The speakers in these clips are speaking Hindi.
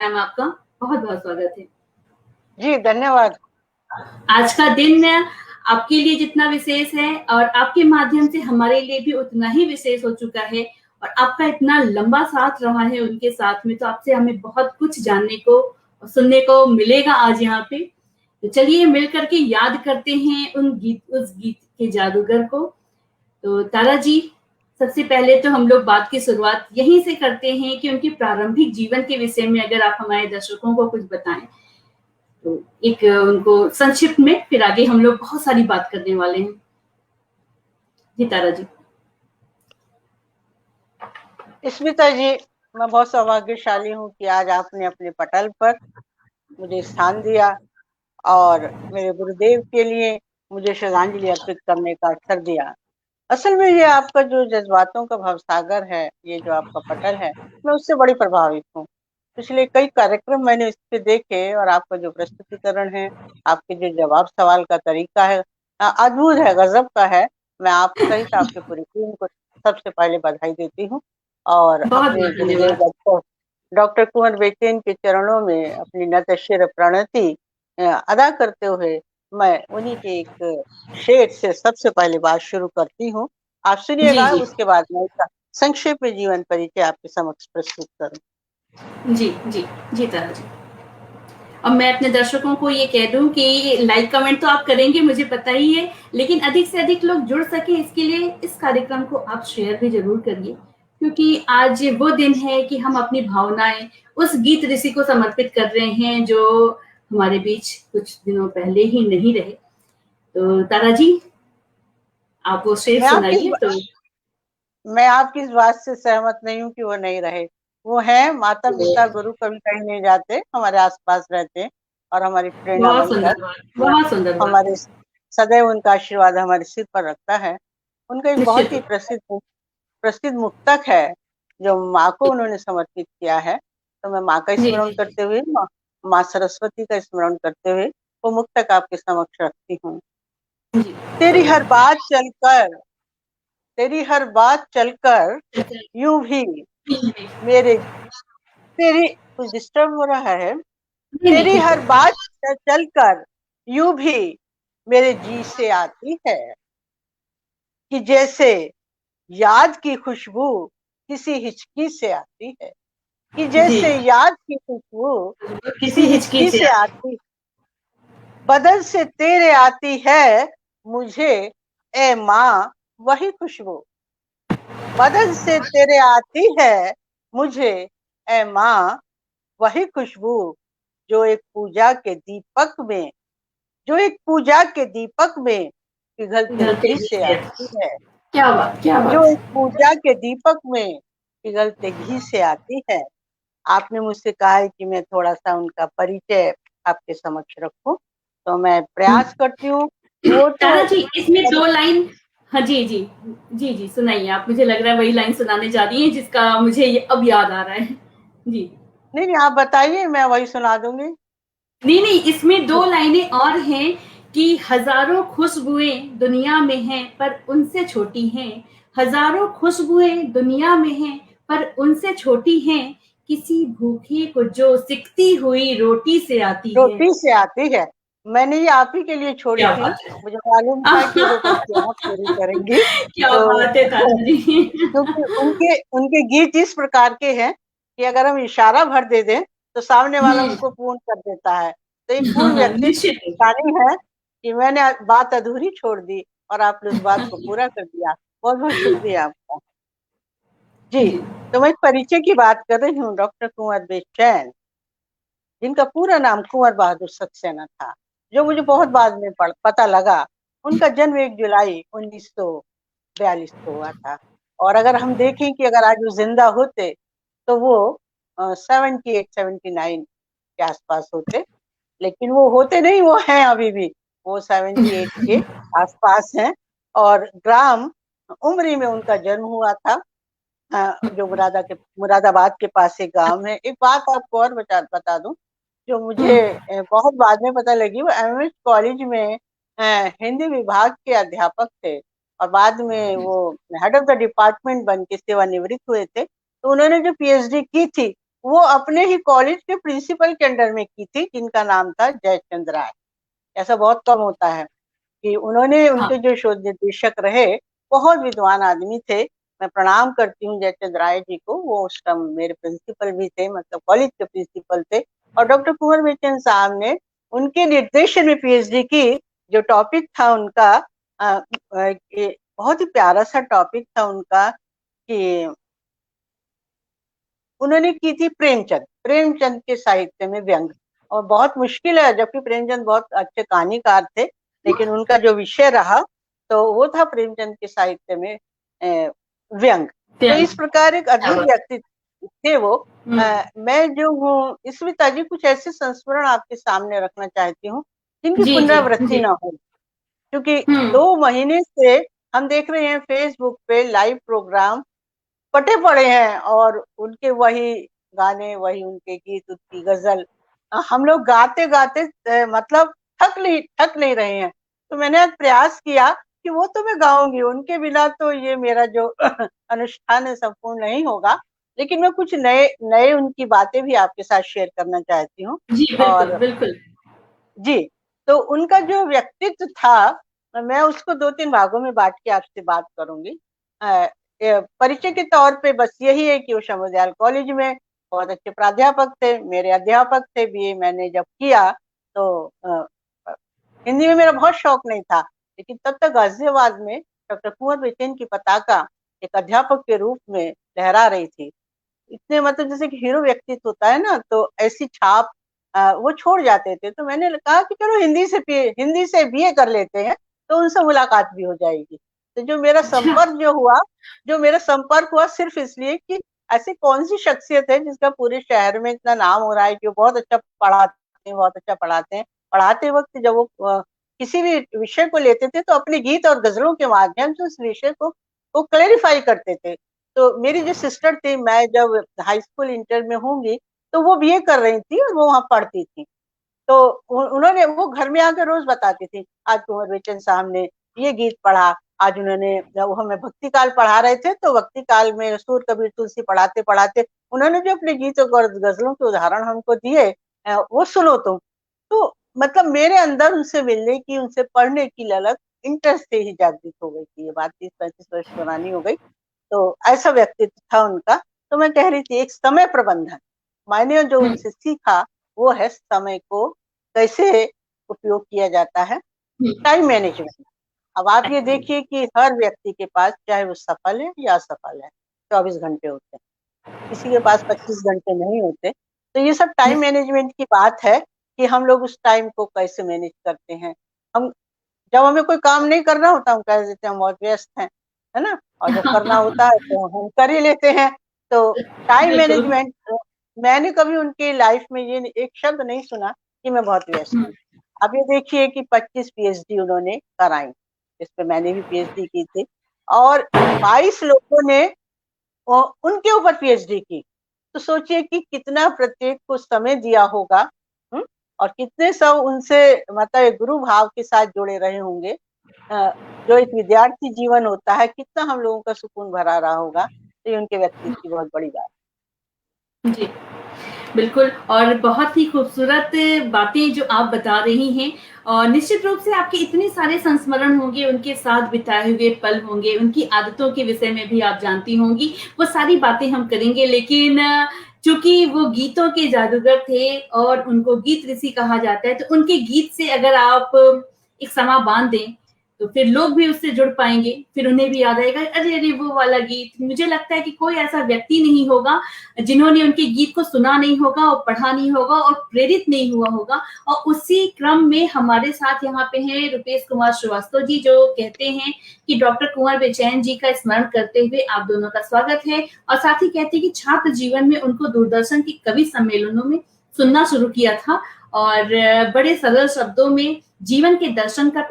मैम आपका बहुत बहुत स्वागत है। जी धन्यवाद। आज का दिन आपके लिए जितना विशेष है और आपके माध्यम से हमारे लिए भी उतना ही विशेष हो चुका है। और आपका इतना लंबा साथ रहा है उनके साथ में, तो आपसे हमें बहुत कुछ जानने को और सुनने को मिलेगा आज यहाँ पे। तो चलिए मिल करके याद करते हैं उस गीत के जादूगर को। तो तारा जी, सबसे पहले तो हम लोग बात की शुरुआत यहीं से करते हैं कि उनके प्रारंभिक जीवन के विषय में अगर आप हमारे दर्शकों को कुछ बताएं, तो एक उनको संक्षिप्त में, फिर आगे हम लोग बहुत सारी बात करने वाले हैं। जी तारा जी। स्मिता जी, मैं बहुत सौभाग्यशाली हूँ कि आज आपने अपने पटल पर मुझे स्थान दिया और मेरे गुरुदेव के लिए मुझे श्रद्धांजलि अर्पित करने का अवसर दिया। असल में ये आपका जो जज्बातों का भवसागर है, ये जो आपका पटल है, मैं उससे बड़ी प्रभावित हूँ। पिछले कई कार्यक्रम मैंने इस पे देखे और आपका जो प्रस्तुतिकरण है, आपके जो जवाब सवाल का तरीका है, अद्भुत है, गजब का है। मैं आप सहित आपके पूरी टीम को सबसे पहले बधाई देती हूँ और बहुत अपने बहुत गुरुदेव धन्यवाद। डॉक्टर कुंवर बेचैन के चरणों में अपनी नतशिर प्रणति अदा करते हुए मैं उन्हीं के एक शेर से सबसे पहले बात शुरू करती हूँ। आप जी सुनिएगा, जी उसके बाद मैं इसका संक्षेप में जीवन परिचय आपके समक्ष प्रस्तुत करूँ। जी जी। जी तारा जी। अब मैं अपने दर्शकों को ये कह दूं कि लाइक कमेंट तो आप करेंगे, मुझे पता ही है, लेकिन अधिक से अधिक लोग जुड़ सके इसके लिए इस कार्यक्रम को आप शेयर भी जरूर करिए, क्योंकि आज वो दिन है कि हम अपनी भावनाएं उस गीत ऋषि को समर्पित कर रहे हैं जो हमारे बीच कुछ दिनों पहले ही नहीं रहे। तो तारा जी, आप वो शेर मैं आपकी सुनाइए तो। मैं आपकी इस बात से सहमत नहीं हूँ कि वो नहीं रहे। वो हैं, माता पिता गुरु कभी कहीं नहीं जाते, हमारे आसपास रहते हैं और हमारी प्रेरणा बहुत बनकर सुंदर बात, बहुत सुंदर बात। हमारे सदैव उनका आशीर्वाद हमारे सिर पर रखता है। उनका एक बहुत निश्चित ही प्रसिद्ध मुक्तक है जो माँ को उन्होंने समर्पित किया है। तो मैं माँ का जी स्मरण करते हुए, माँ सरस्वती का स्मरण करते हुए वो मुक्तक आपके समक्ष रखती हूँ। जी। तेरी हर बात चलकर तेरी हर बात चलकर यूं भी मेरे तेरी कुछ डिस्टर्ब हो रहा है। नहीं नहीं, तेरी ठीक हर है। बात चलकर यूं भी मेरे जी से आती है कि जैसे याद की खुशबू किसी हिचकी से आती है, कि जी, जैसे याद की खुशबू किसी किसी हिचकी हिचकी से से आती, बदन से तेरे आती है मुझे ए माँ वही खुशबू, बदन से तेरे आती है मुझे ए माँ वही खुशबू, जो एक पूजा के दीपक में जो एक पूजा के दीपक में पिघलते गलती घी से से। आती है, क्या बात, क्या जो बात। एक पूजा के दीपक में पिघलते घी से आती है। आपने मुझसे कहा है कि मैं थोड़ा सा उनका परिचय आपके समक्ष रखूं, तो मैं प्रयास करती हूँ। वो तो तारा जी, इसमें दो लाइन। हाँ जी जी। जी जी, सुनाइए आप। मुझे लग रहा है वही लाइन सुनाने जा रही है जिसका मुझे अब याद आ रहा है। जी। नहीं नहीं, आप बताइए, मैं वही सुना दूंगी। नहीं नहीं, इसमें दो लाइनें और हैं कि हजारों खुशबुएं दुनिया में हैं पर उनसे छोटी हैं। हजारों खुशबुएं दुनिया में हैं पर उनसे छोटी हैं, किसी भूखे को जो सिकती हुई रोटी से आती है। रोटी से आती है। मैंने ये आप ही के लिए छोड़ी क्या थी, बात है। मुझे मालूम था कि वो पंक्ति आप पूरी करेंगी। क्या तो बात है तारा जी। क्योंकि उनके उनके गीत इस प्रकार के हैं कि अगर हम इशारा भर दे दें तो सामने वाला उसको पूर्ण कर देता है। तो एक पूर्ण हाँ, व्यक्तित्व निश्चित। की निशानी है कि मैंने बात अधूरी छोड़ दी और आपने उस बात को पूरा कर दिया। बहुत बहुत शुक्रिया आपका। जी, जी। तो मैं परिचय की बात कर रही हूँ। डॉक्टर कुंवर बेचैन, जिनका पूरा नाम कुंवर बहादुर सक्सेना था, जो मुझे बहुत बाद में पता लगा। उनका जन्म 1 जुलाई 1942 को हुआ था। और अगर हम देखें कि अगर आज वो जिंदा होते तो वो 78 79 के आसपास होते, लेकिन वो होते नहीं, वो हैं अभी भी। वो 78 के आसपास हैं। और ग्राम उमरी में उनका जन्म हुआ था, जो मुरादाबाद के पास एक गांव है। एक बात आपको और बता दूं, जो मुझे बहुत बाद में पता लगी। वो एमएस कॉलेज में अ, हिंदी विभाग के अध्यापक थे और बाद में वो हेड ऑफ द डिपार्टमेंट बन के सेवानिवृत्त हुए थे। तो उन्होंने जो पीएचडी की थी वो अपने ही कॉलेज के प्रिंसिपल के अंडर में की थी, जिनका नाम था जयचंद्र राय। ऐसा बहुत कम होता है कि उन्होंने, हाँ उनके जो शोध निर्देशक रहे, बहुत विद्वान आदमी थे। मैं प्रणाम करती हूँ जयचंद्र राय जी को, वो उस टाइम मेरे प्रिंसिपल भी थे, मतलब कॉलेज के प्रिंसिपल थे। और डॉक्टर कुंवर बेचन साहब ने उनके निर्देशन में पीएचडी की। जो टॉपिक था उनका, बहुत ही प्यारा सा टॉपिक था उनका, कि उन्होंने की थी प्रेमचंद, प्रेमचंद के साहित्य में व्यंग। और बहुत मुश्किल है, जबकि प्रेमचंद बहुत अच्छे कहानीकार थे, लेकिन उनका जो विषय रहा तो वो था प्रेमचंद के साहित्य में व्यंग। तो इस प्रकार एक अद्भुत व्यक्ति थे वो। मैं जो हूँ स्मिता जी, कुछ ऐसे संस्मरण आपके सामने रखना चाहती हूँ जिनकी जी जी पुनरावृत्ति जी। ना हो, क्योंकि 2 महीने से हम देख रहे हैं फेसबुक पे लाइव प्रोग्राम पटे पड़े हैं, और उनके वही गाने, वही उनके गीत, उनकी गजल, हम लोग गाते गाते मतलब थक नहीं रहे हैं। तो मैंने आज प्रयास किया कि वो तो मैं गाऊंगी, उनके बिना तो ये मेरा जो अनुष्ठान है संपूर्ण नहीं होगा। लेकिन मैं कुछ नए नए उनकी बातें भी आपके साथ शेयर करना चाहती हूँ। जी बिल्कुल और बिल्कुल। जी, तो उनका जो व्यक्तित्व था, मैं उसको 2-3 भागों में बांट के आपसे बात करूंगी। परिचय के तौर पे बस यही है कि वो विश्वविद्यालय कॉलेज में बहुत अच्छे प्राध्यापक थे, मेरे अध्यापक थे। बीए मैंने जब किया तो हिंदी में मेरा बहुत शौक नहीं था, लेकिन तब तक गाजियाबाद में डॉक्टर कुंवर बेचैन की पताका एक अध्यापक के रूप में लहरा रही थी। इतने मतलब जैसे कि हीरो व्यक्तित्व होता है ना, तो ऐसी छाप वो छोड़ जाते थे। तो मैंने कहा कि चलो हिंदी से बीए कर लेते हैं, तो उनसे मुलाकात भी हो जाएगी। तो अच्छा। जो मेरा संपर्क हुआ सिर्फ इसलिए कि ऐसी कौन सी शख्सियत है जिसका पूरे शहर में इतना नाम हो रहा है, जो बहुत अच्छा पढ़ाते हैं, बहुत अच्छा पढ़ाते हैं। पढ़ाते वक्त जब वो किसी भी विषय को लेते थे, तो अपने गीत और गजलों के माध्यम से उस विषय को वो क्लेरिफाई करते थे। तो मेरी जो सिस्टर थी, मैं जब हाई स्कूल इंटर में होंगी, तो वो बीए कर रही थी और वो वहां पढ़ती थी। तो उन्होंने, वो घर में आकर रोज बताती थी, आज कुंवर बेचन साहब ने ये गीत पढ़ा, आज उन्होंने, जब हमें भक्ति काल पढ़ा रहे थे, तो भक्ति काल में सूर कबीर तुलसी पढ़ाते पढ़ाते उन्होंने जो अपने गीतों और गजलों के उदाहरण हमको दिए, वो सुनो तुम। तो मतलब मेरे अंदर उनसे मिलने की, उनसे पढ़ने की ललक इंटरेस्ट से ही जागृत हो गई थी। ये बात 30-35 वर्ष पुरानी हो गई। तो ऐसा व्यक्तित्व था उनका। तो मैं कह रही थी, एक समय प्रबंधन, मैंने जो उनसे सीखा वो है समय को कैसे उपयोग किया जाता है, टाइम मैनेजमेंट। अब आप ये देखिए कि हर व्यक्ति के पास, चाहे वो सफल है या असफल है, 24 घंटे होते हैं, किसी के पास 25 घंटे नहीं होते। तो ये सब टाइम मैनेजमेंट की बात है कि हम लोग उस टाइम को कैसे मैनेज करते हैं। हम, जब हमें कोई काम नहीं करना होता, हम कह देते हैं हम बहुत व्यस्त हैं, है ना। और जब करना होता है तो हम कर ही लेते हैं। तो टाइम बिल्कुल। मैनेजमेंट, मैंने कभी उनकी लाइफ में ये एक शब्द नहीं सुना कि मैं बहुत व्यस्त हूँ। अब ये देखिए कि 25 पीएचडी उन्होंने कराई, इस पे मैंने भी पीएचडी की थी, और 22 लोगों ने उनके ऊपर पीएचडी की। तो सोचिए कि कितना प्रत्येक को समय दिया होगा। हुँ? और कितने सब उनसे मतलब एक गुरु भाव के साथ जुड़े रहे होंगे। जो एक विद्यार्थी जीवन होता है, कितना हम लोगों का सुकून भरा रहा होगा। तो ये उनके व्यक्तित्व की बहुत बड़ी बात। जी, बिल्कुल। और बहुत ही खूबसूरत बातें जो आप बता रही हैं, और निश्चित रूप से आपके इतने सारे संस्मरण होंगे, उनके साथ बिताए हुए पल होंगे, उनकी आदतों के विषय में भी आप जानती होंगी, वो सारी बातें हम करेंगे। लेकिन चूँकि वो गीतों के जादूगर थे और उनको गीत ऋषि कहा जाता है, तो उनके गीत से अगर आप एक समा बाँध दें, तो फिर लोग भी उससे जुड़ पाएँगे, फिर उन्हें भी याद आएगा, अरे, अरे! वो वाला गीत। मुझे लगता है कि कोई ऐसा व्यक्ति नहीं होगा जिन्होंने उनके गीत को सुना नहीं होगा और पढ़ा नहीं होगा और प्रेरित नहीं हुआ होगा। और उसी क्रम में हमारे साथ यहाँ पे हैं रुपेश कुमार श्रीवास्तव जी, जो कहते हैं कि डॉक्टर कुंवर बेचैन जी का स्मरण करते हुए आप दोनों का स्वागत है। और साथ ही कहते हैं कि छात्र जीवन में उनको दूरदर्शन के कवि सम्मेलनों में सुनना शुरू किया था, और बड़े सरल शब्दों में जीवन के दर्शन का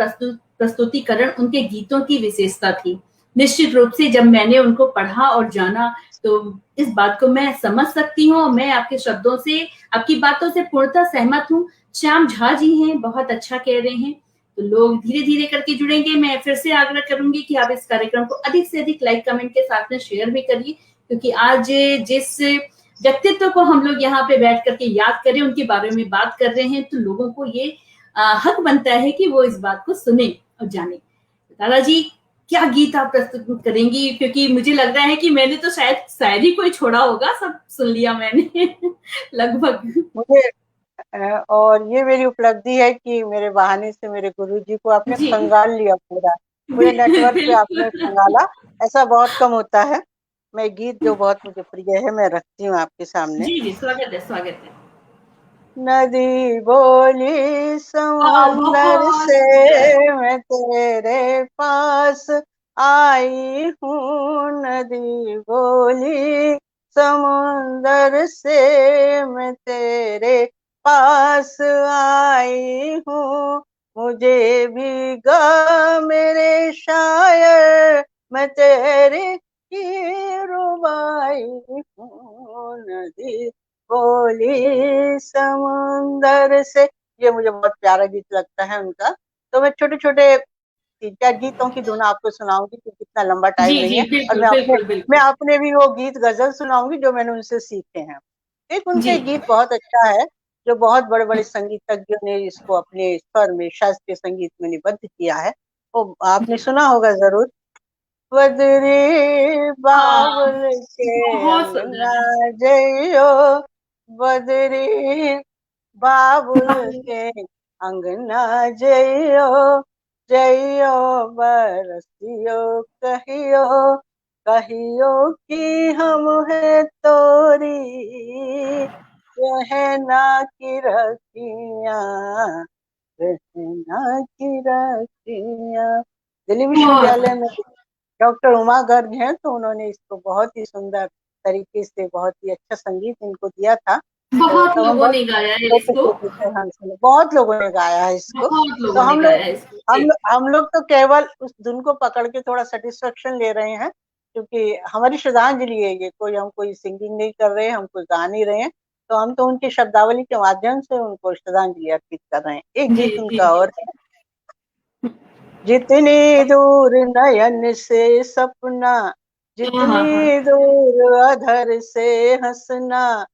प्रस्तुतिकरण उनके गीतों की विशेषता थी। निश्चित रूप से जब मैंने उनको पढ़ा और जाना, तो इस बात को मैं समझ सकती हूँ, और मैं आपके शब्दों से, आपकी बातों से पूर्णतः सहमत हूँ। श्याम झा जी हैं, बहुत अच्छा कह रहे हैं। तो लोग धीरे-धीरे करके जुड़ेंगे। मैं फिर से आग्रह करूँगी कि आप इस कार्यक्रम को अधिक से अधिक लाइक, कमेंट के साथ में शेयर भी करिए, क्योंकि आज जिस व्यक्तित्व को हम लोग यहाँ पे बैठ करके याद करें, उनके बारे में बात कर रहे हैं, तो लोगों को ये हक बनता है कि वो इस बात को सुने और जाने। दादाजी, क्या गीत आप प्रस्तुत करेंगी? क्योंकि मुझे लग रहा है कि मैंने तो शायद ही कोई छोड़ा होगा, सब सुन लिया मैंने लगभग। मुझे और ये मेरी उपलब्धि है कि मेरे बहाने से मेरे गुरुजी को आपने जी। खंगाल लिया पूरा, पूरे नेटवर्क पे आपने बिल्कुल। खंगाला। ऐसा बहुत कम होता है। मैं गीत जो बहुत मुझे प्रिय है मैं रखती हूँ आपके सामने। जी, जी, स्वागत है, स्वागत है। नदी बोली समंदर बहुत से सुंदर। मैं तेरे पास आई हूँ। नदी बोली समुंदर से मैं तेरे पास आई हूँ। मुझे भी गा मेरे शायर, मैं तेरे की रुबाई हूँ। नदी बोली समुंदर से, ये मुझे बहुत प्यारा गीत लगता है उनका। तो मैं छोटे छोटे 3-4 गीतों की धुन आपको सुनाऊंगी क्योंकि इतना लंबा जी, टाइम नहीं जी, है। और बिल्कुल, बिल्कुल, मैं बिल्कुल। अपने भी वो गीत गजल सुनाऊंगी जो मैंने उनसे सीखे हैं। एक जी। उनके गीत बहुत अच्छा है जो बहुत बड़े बड़े संगीतज्ञों ने इसको अपने स्वर में शास्त्रीय संगीत में निबद्ध किया है, वो आपने जी। सुना होगा जरूर। बदरी हाँ, बाबुल के बहुत अंगना सुंदर है। जइयो, बदरी बाबुल के अंगना जइयो, जइयो बरसियो कहियो, कहियो कि हम है तोरी रहना की रखिया, रहना की रखिया। दिल्ली बहुत, विश्वविद्यालय में डॉक्टर उमा गर्ग हैं, तो उन्होंने इसको बहुत ही सुंदर तरीके से, बहुत ही अच्छा संगीत इनको दिया था। तो बहुत तब हम लोगों बहुत ने गाया है छोटे इसको। छोटे थे, हम सुने, बहुत लोगों ने गाया है इसको। बहुत तो लोगों ने गाया है इसको। जी। हम लोग तो केवल उस धुन को पकड़ के थोड़ा सेटिस्फेक्शन ले रहे हैं, क्योंकि हमारी श्रद्धांजलि है ये, हम कोई सिंगिंग नहीं कर रहे हैं, हम कोई गा नहीं रहे हैं। तो हम तो उनकी शब्दावली के माध्यम से उनको श्रद्धांजलि अर्पित कर रहे हैं। एक जी, गीत जी, उनका जी। और है, जितनी दूर नयन से सपना, हाँ, हाँ, हाँ। जितनी दूर अधर से हंसना,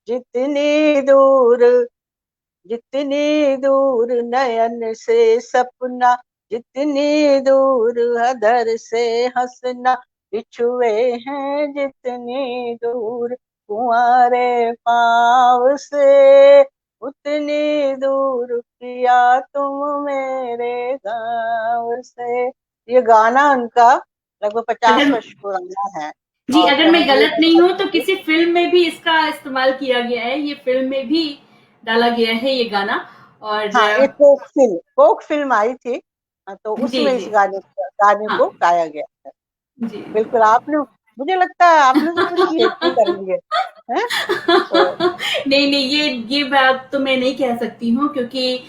जितनी दूर, जितनी दूर नयन से सपना, जितनी दूर अधर से हंसना, बिछुए हैं जितनी दूर तुम्हारे पाँव से, उतनी दूर पिया तुम मेरे गाँव से। ये गाना उनका लगभग 50 वर्ष अगर पुराना है। जी, और अगर मैं हमने गलत नहीं हूँ तो किसी फ़िल्म में भी इसका इस्तेमाल किया गया है, ये फ़िल्म में भी डाला गया है ये गाना। और हाँ, एक फोक फिल्म आई थी, तो जी, उसमें इस जी। गाने हाँ, को गाया गया है। जी। बिल्कुल आपने, मुझे लगता है आपने तो पूरी पीएचडी कर ली है, हैं? तो नहीं, नहीं, ये बात तो मैं नहीं कह सकती हूँ, क्योंकि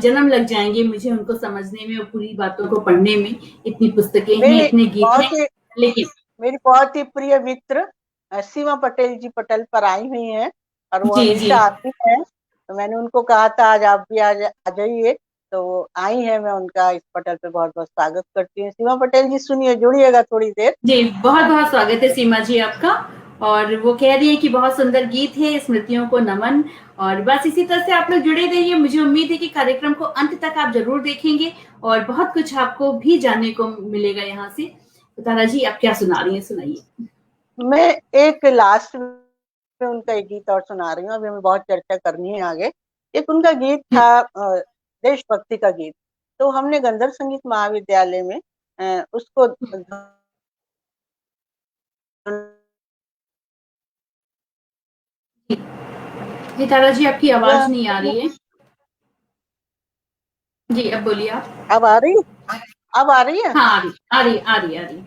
जन्म लग जाएँगे मुझे उनको समझने में और पूरी बातों को पढ़ने में। इतनी पुस्तकें हैं, मेरी इतने गीत हैं, बहुत ही लेकिन मेरी बहुत ही प्रिय मित्र सीमा पटेल जी पटल पर आई हुई हैं, और वो जी, जी। हमेशा आती हैं। तो मैंने उनको कहा था आज आप भी आ जाइए, तो वो आई हैं। मैं उनका इस पटल पे बहुत बहुत स्वागत करती हूँ। सीमा पटेल जी सुनिए, जुड़िएगा थोड़ी देर। जी, बहुत-बहुत स्वागत है सीमा जी आपका। और वो कह रही हैं कि बहुत सुंदर गीत है, स्मृतियों को नमन। और बस इसी तरह से आप लोग जुड़े रहिए। मुझे उम्मीद है कि कार्यक्रम को अंत तक आप ज़रूर देखेंगे और बहुत कुछ आपको भी जानने को मिलेगा यहाँ से। तो तारा जी, आप क्या सुना रही हैं, सुनाइए। मैं एक लास्ट में उनका एक गीत और सुना रही हूँ, अभी हमें बहुत चर्चा करनी है आगे। एक उनका गीत हुँ, था देशभक्ति का गीत। तो हमने गंधर्व संगीत महाविद्यालय में उसको जी। जी, तारा जी, आपकी आवाज़ नहीं आ रही है। जी, अब बोलिए आप। अब आ रही है, अब आ रही है। हाँ, आ रही, आ रही, आ रही, आ रही।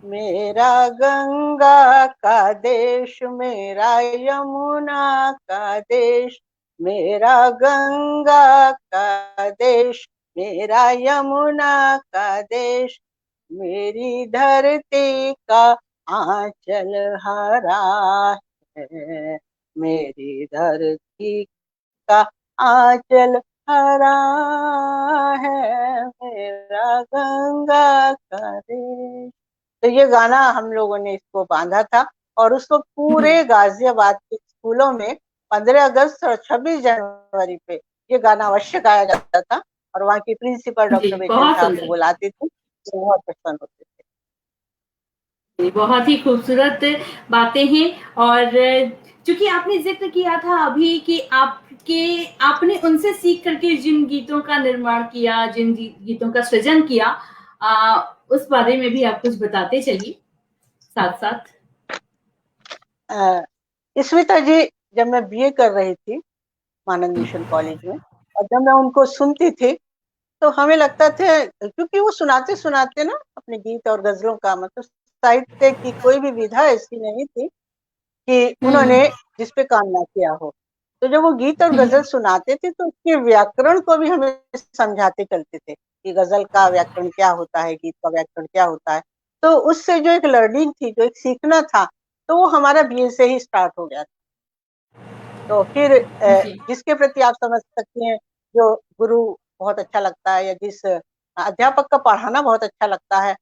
मेरा गंगा का देश, मेरा यमुना का देश, मेरा गंगा का देश, मेरा यमुना का देश, मेरी धरती का आंचल हरा है, मेरी धरती का आंचल हरा है, मेरा गंगा का देश। तो ये गाना हम लोगों ने इसको बांधा था, और उस वक्त पूरे गाजियाबाद के स्कूलों में 15 अगस्त और 26 जनवरी पे ये गाना अवश्य गाया जाता था, और वहाँ की प्रिंसिपल जी, डॉक्टर बेचन बहुत साहब को सुंदर। बुलाते थे, तो बहुत प्रसन्न होते थे। बहुत ही खूबसूरत बातें हैं। और चूंकि आपने जिक्र किया था अभी कि आपने उनसे सीख करके जिन गीतों का निर्माण किया, जिन गीतों का सृजन किया, उस बारे में भी आप कुछ बताते चलिए साथ साथ। स्मिता जी, जब मैं बीए कर रही थी मानंद मिशन कॉलेज में, और जब मैं उनको सुनती थी तो हमें लगता था, क्योंकि वो सुनाते सुनाते ना अपने गीत और गजलों का मतलब साहित्य की कोई भी विधा ऐसी नहीं थी कि उन्होंने जिस पे काम ना किया हो। तो जब वो गीत और गजल सुनाते थे तो उसके व्याकरण को भी हमें समझाते चलते थे कि गजल का व्याकरण क्या होता है, गीत का व्याकरण क्या होता है। तो उससे जो एक लर्निंग थी, जो एक सीखना था, तो वो हमारा बीए से ही स्टार्ट हो गया था। तो फिर जी जिसके प्रति आप समझ सकते हैं, जो गुरु बहुत अच्छा लगता है या जिस अध्यापक का पढ़ाना बहुत अच्छा लगता है,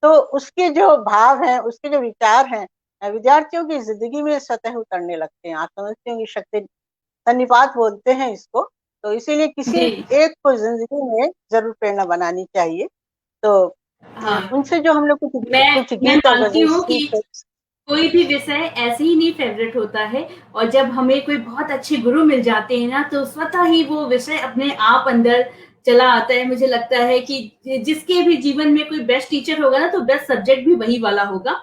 तो उसके जो भाव हैं, उसके जो विचार हैं, विद्यार्थियों की जिंदगी में सतह उतरने लगते हैं। आप समझते होंगे, शक्ति सन्निपात बोलते हैं इसको। तो इसीलिए किसी जी एक को जिंदगी में जरूर प्रेरणा बनानी चाहिए। तो हाँ, उनसे जो हम लोग कुछ मैं गीत और मानती गजल हूँ कि सीख। कोई भी विषय ऐसे ही नहीं फेवरेट होता है। और जब हमें कोई बहुत अच्छे गुरु मिल जाते हैं ना, तो स्वतः ही वो विषय अपने आप अंदर चला आता है। मुझे लगता है कि जिसके भी जीवन में कोई बेस्ट टीचर होगा ना, तो बेस्ट सब्जेक्ट भी वही वाला होगा।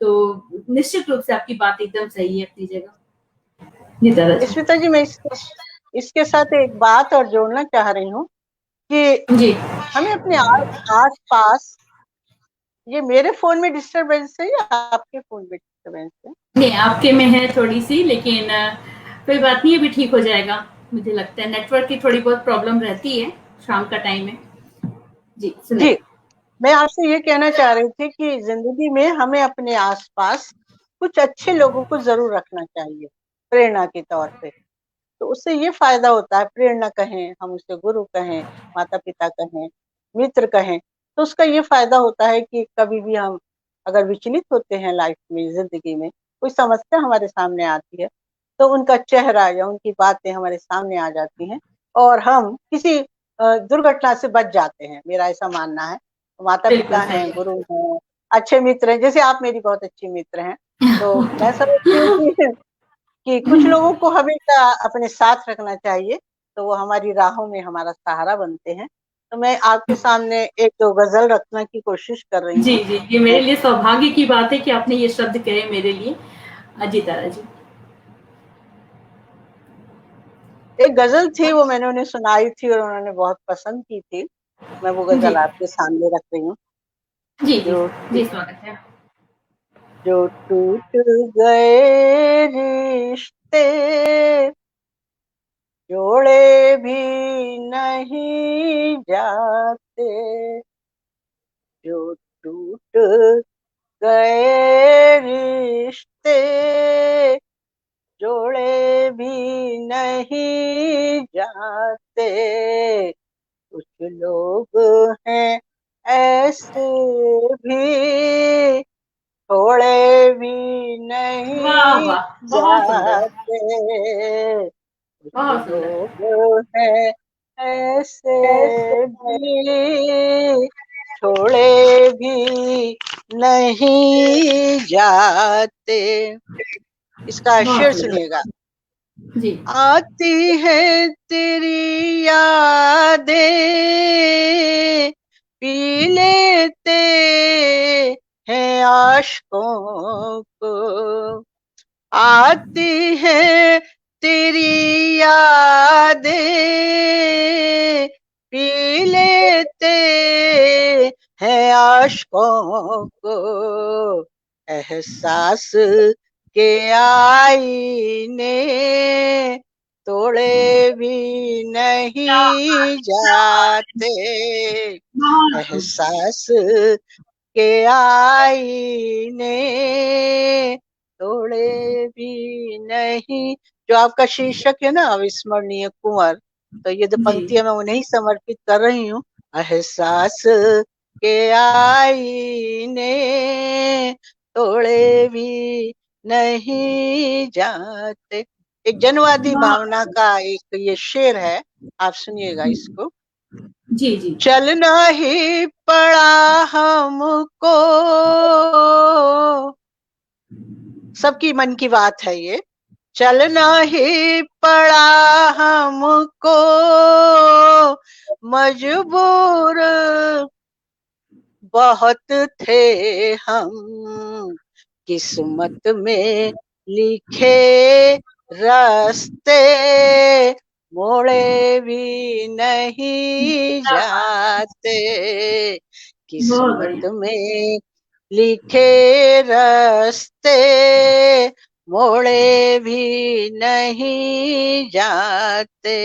तो निश्चित रूप से आपकी बात एकदम सही है अपनी जगह। जी दादा जी। स्मिता जी, मैं इसके साथ एक बात और जोड़ना चाह रही हूँ कि जी हमें अपने आस पास, ये मेरे फोन में डिस्टरबेंस है या आपके फोन में डिस्टरबेंस है? नहीं, आपके में है थोड़ी सी, लेकिन कोई बात नहीं, अभी ठीक हो जाएगा। मुझे लगता है नेटवर्क की थोड़ी बहुत प्रॉब्लम रहती है, शाम का टाइम है। जी जी, सुनाइए। मैं आपसे ये कहना चाह रही थी कि जिंदगी में हमें अपने आसपास कुछ अच्छे लोगों को जरूर रखना चाहिए, प्रेरणा के तौर पे। तो उससे ये फायदा होता है, प्रेरणा कहें, हम उसे गुरु कहें, माता पिता कहें, मित्र कहें, तो उसका ये फायदा होता है कि कभी भी हम अगर विचलित होते हैं लाइफ में, जिंदगी में कोई समस्या हमारे सामने आती है, तो उनका चेहरा या उनकी बातें हमारे सामने आ जाती हैं और हम किसी दुर्घटना से बच जाते हैं। मेरा ऐसा मानना है। माता बिल्कुल पिता सही हैं, है। गुरु हैं, अच्छे मित्र हैं, जैसे आप मेरी बहुत अच्छी मित्र हैं। तो मैं समझती हूँ कि कुछ लोगों को हमेशा अपने साथ रखना चाहिए, तो वो हमारी राहों में हमारा सहारा बनते हैं। तो मैं आपके सामने एक दो गजल रखने की कोशिश कर रही जी हूँ। जी, ये मेरे लिए सौभाग्य की बात है कि आपने ये शब्द कहे मेरे लिए। अजी तारा जी। एक गजल थी, वो मैंने उन्हें सुनाई थी और उन्होंने बहुत पसंद की थी। मैं वो जी गजल आपके सामने रख रही हूँ। जी जी। जो जी स्वागत है। जो टूट गए रिश्ते, जोड़े भी नहीं जाते, जो टूट गए रिश्ते, जोड़े भी नहीं जाते, कुछ लोग हैं ऐसे भी, छोड़े भी वाह नहीं वाह, बहुत सुंदर। जाते, कुछ बहुत सुंदर। लोग हैं ऐसे भी, छोड़े भी नहीं जाते। इसका बहुत शेर सुंदर। सुनिएगा। जी। आती है तेरी यादें, पी लेते हैं आशिकों को, आती है तेरी यादें, पी लेते हैं आशिकों को, एहसास के आईने तोड़े भी क्या नहीं बात, क्या बात है। जाते, बहुत खूब। एहसास के आईने तोड़े भी नहीं। जो आपका शीर्षक है ना, अविस्मरणीय कुंवर, तो ये जो जी पंक्तियां मैं उन्हें समर्पित कर रही हूँ। एहसास के आईने तोड़े भी नहीं जाते। एक जनवादी भावना का एक ये शेर है, आप सुनिएगा इसको। जी जी। चलना ही पड़ा हमको, सबकी मन की बात है ये। चलना ही पड़ा हमको, मजबूर बहुत थे हम, किस्मत में लिखे रास्ते मोड़े भी नहीं क्या बात जाते, है, बहुत किस्मत बढ़िया। में लिखे रास्ते मोड़े भी नहीं जाते।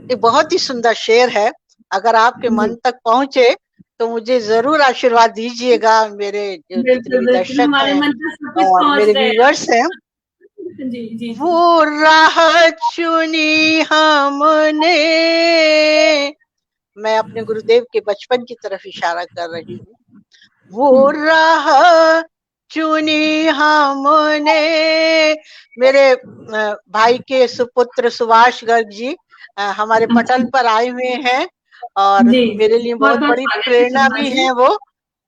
ये बहुत ही सुंदर शेर है, अगर आपके जी, मन तक पहुंचे तो मुझे जरूर आशीर्वाद दीजिएगा। मेरे जो जितने बिल्कुल, भी बिल्कुल, दर्शक हमारे हैं मन तक सब कुछ और पहुँच मेरे गया। व्यूवर्स हैं, जी, जी, जी। वो राह चुनी हमने, मैं अपने गुरुदेव के बचपन की तरफ इशारा कर रही हूँ। वो राह चुनी हमने, मेरे भाई के सुपुत्र सुभाष गर्ग जी हमारे जी, पटल पर आए हुए हैं और जी, जी, मेरे लिए बहुत बहुत-बहुत बड़ी स्वागत है प्रेरणा शर्मा भी जी। हैं। वो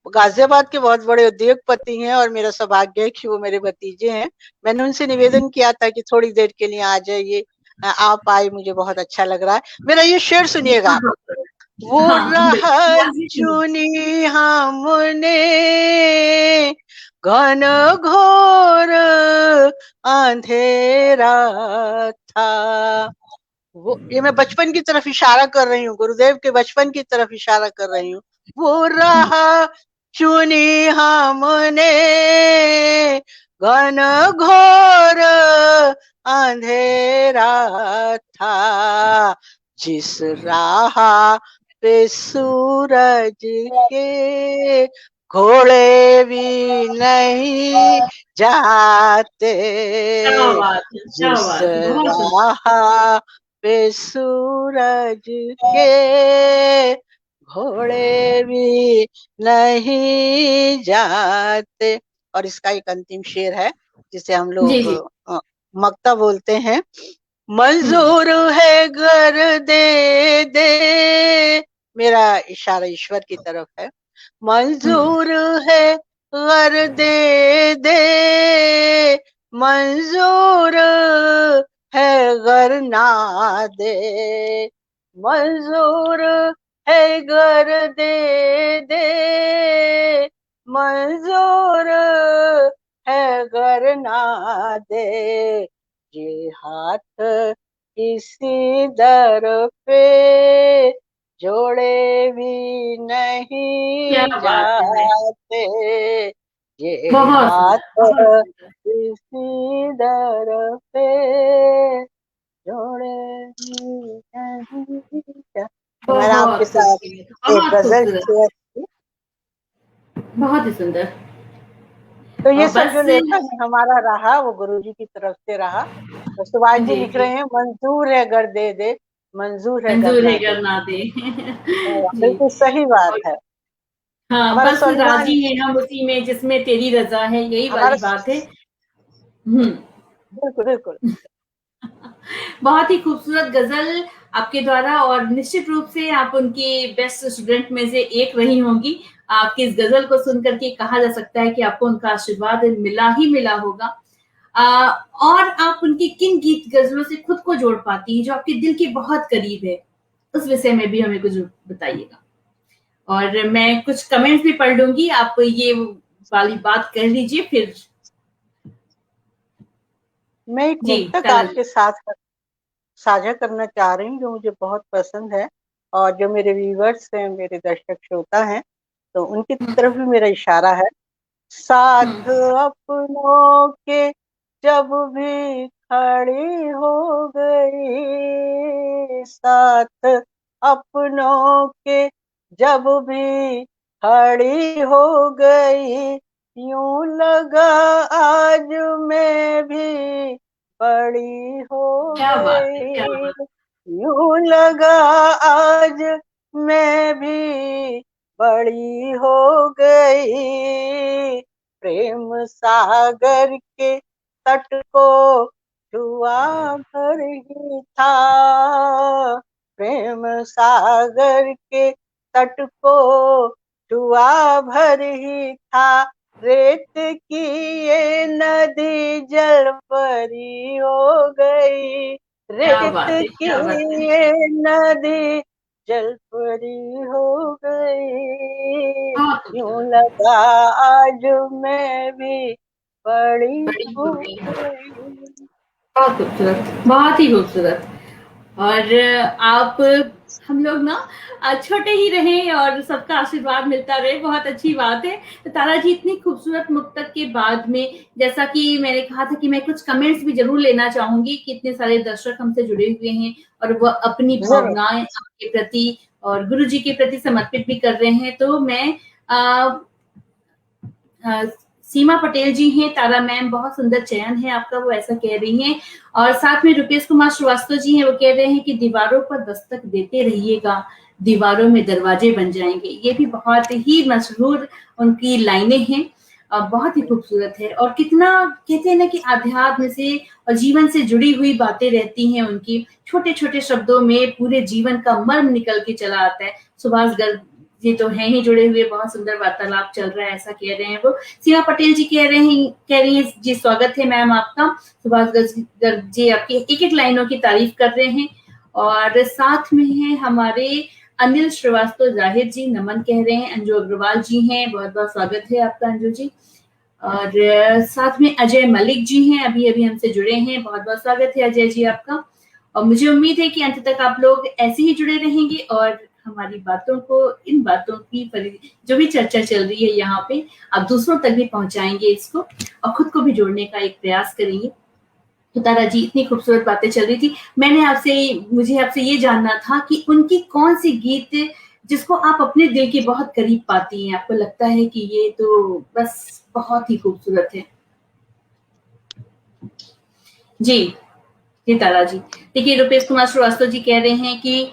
गाजियाबाद के बहुत बड़े उद्योगपति हैं और मेरा सौभाग्य है कि वो मेरे भतीजे हैं। मैंने उनसे निवेदन किया था कि थोड़ी देर के लिए आ जाइए, आप आए, मुझे बहुत अच्छा लग रहा है। मेरा ये शेर सुनिएगा आप। बहुत-बहुत वो हाँ, राह बिल्कुल, आज ही सुनिए। चुनी हमने, घन घोर अंधेरा था। वो, ये मैं बचपन की तरफ इशारा कर रही हूँ, गुरुदेव के बचपन की तरफ इशारा कर रही हूँ। वो राह चुनी हमने, घन घोर अंधेरा था, जिस राह पे सूरज के घोड़े भी नहीं जाते, क्या बात है, क्या जिस बात है, बहुत सुंदर। राह पे सूरज के घोड़े भी नहीं जाते। और इसका एक अंतिम शेर है जिसे हम जी, लोग जी। मक्ता बोलते हैं। हुँ, मंजूर है घर दे दे, मेरा इशारा ईश्वर की तरफ है। हुँ, मंजूर है घर दे दे, मंजूर है घर ना दे, मंजूर है घर दे दे, मंजूर है घर ना दे, ये हाथ किसी दर पे जोड़े भी क्या नहीं बात है। जाते, ये बहुत हाथ सुंदर, बहुत सुंदर। किसी दर पे जोड़े भी नहीं जाते। तो मैंने आपके बहुत साथ खूबसूरत, एक बहुत गजल खूबसूरत, शेयर की। बहुत ही सुंदर। तो ये और सब जो बस लेखन हमारा रहा वो गुरुजी की तरफ से रहा। तो सुभाष जी जी, लिख जी, रहे हैं, मंजूर है घर दे दे, मंजूर है घर मंज़ूर है ना दे। करना दे। तो जी, बिल्कुल सही बात और है। हाँ, हमारा बस स्वाभिमान, राज़ी हैं हम उसी में जिसमें तेरी रज़ा है, यही हमारा वाली बात है। हुँ। बिल्कुल बिल्कुल। बहुत ही खूबसूरत गज़ल आपके द्वारा और निश्चित रूप से आप उनकी बेस्ट स्टूडेंट में से एक रही होंगी। आपकी इस गज़ल को सुन कर के कहा जा सकता है कि आपको उनका आशीर्वाद मिला ही मिला होगा। अ, और आप उनके किन गीत गज़लों से खुद को जोड़ पाती हैं, जो आपके दिल के बहुत करीब है? उस विषय में भी हमें कुछ बताइएगा। और मैं कुछ कमेंट्स भी पढ़ लूँगी, आप ये वाली बात कह लीजिए फिर मैं एक जी, मुक्तक तारा जी। आपके साथ साझा करना चाह रही हूँ जो मुझे बहुत पसंद है और जो मेरे व्यूवर्स हैं, मेरे दर्शक श्रोता हैं, तो उनकी हुँ, तरफ भी मेरा इशारा है। हुँ। साथ अपनों के जब भी खड़ी हो गई, साथ अपनों के जब भी खड़ी हो गई, यूं लगा आज मैं भी बड़ी हो क्या बात है, क्या गई, बात है। यूं लगा आज मैं भी बड़ी हो गई, प्रेम सागर के तट को छुआ भर ही था, प्रेम सागर के तट को छुआ भर ही था, रेत की ये नदी जल परी हो गई, क्या रेत बात है, की क्या बात है। ये नदी जल परी हो गई, बहुत यूं खूबसूरत, लगा आज मैं भी बड़ी बड़ी हो हो गई। गई। बहुत खूबसूरत, बहुत ही खूबसूरत। और आप, हम लोग ना छोटे ही रहे और सबका आशीर्वाद मिलता रहे, बहुत अच्छी बात है। तो तारा जी, इतनी खूबसूरत मुक्तक के बाद में, जैसा कि मैंने कहा था कि मैं कुछ कमेंट्स भी जरूर लेना चाहूंगी कि इतने सारे दर्शक हमसे जुड़े हुए हैं और वह अपनी जरूर। भावनाएं आपके प्रति और गुरु जी के प्रति समर्पित भी कर रहे हैं। तो मैं अ, अ, सीमा पटेल जी हैं, तारा मैम, बहुत सुंदर चयन है आपका, वो ऐसा कह रही हैं। और साथ में रुपेश कुमार श्रीवास्तव जी हैं, वो कह रहे हैं कि दीवारों पर दस्तक देते रहिएगा, दीवारों में दरवाजे बन जाएंगे। ये भी बहुत ही मशहूर उनकी लाइनें हैं, बहुत ही खूबसूरत है। और कितना कहते हैं ना कि आध्यात्म से और जीवन से जुड़ी हुई बातें रहती हैं उनकी, छोटे छोटे शब्दों में पूरे जीवन का मर्म निकल के चला आता है। सुभाष गर्ग जी तो हैं ही जुड़े हुए, बहुत सुंदर वार्तालाप चल रहा है, ऐसा कह रहे हैं वो। सीमा पटेल जी कह रही हैं जी, स्वागत है मैम आपका। सुभाष गर्ग जी आपकी एक एक लाइनों की तारीफ कर रहे हैं। और साथ में है हमारे अनिल श्रीवास्तव जाहिर जी, नमन कह रहे हैं। अंजू अग्रवाल जी हैं, बहुत बहुत स्वागत है आपका अंजू जी। और साथ में अजय मलिक जी हैं, अभी अभी हमसे जुड़े हैं, बहुत बहुत स्वागत है अजय जी आपका। और मुझे उम्मीद है कि अंत तक आप लोग ऐसे ही जुड़े रहेंगे और हमारी बातों को, इन बातों की जो भी चर्चा चल रही है यहाँ पे, आप दूसरों तक भी पहुंचाएंगे इसको और खुद को भी जोड़ने का एक प्रयास करेंगे। तो तारा जी, इतनी खूबसूरत बातें चल रही थी, मुझे आपसे ये जानना था कि उनकी कौन सी गीत जिसको आप अपने दिल के बहुत करीब पाती हैं, आपको लगता है कि ये तो बस बहुत ही खूबसूरत है। जी जी तारा जी, देखिए रुपेश कुमार श्रीवास्तव जी कह रहे हैं कि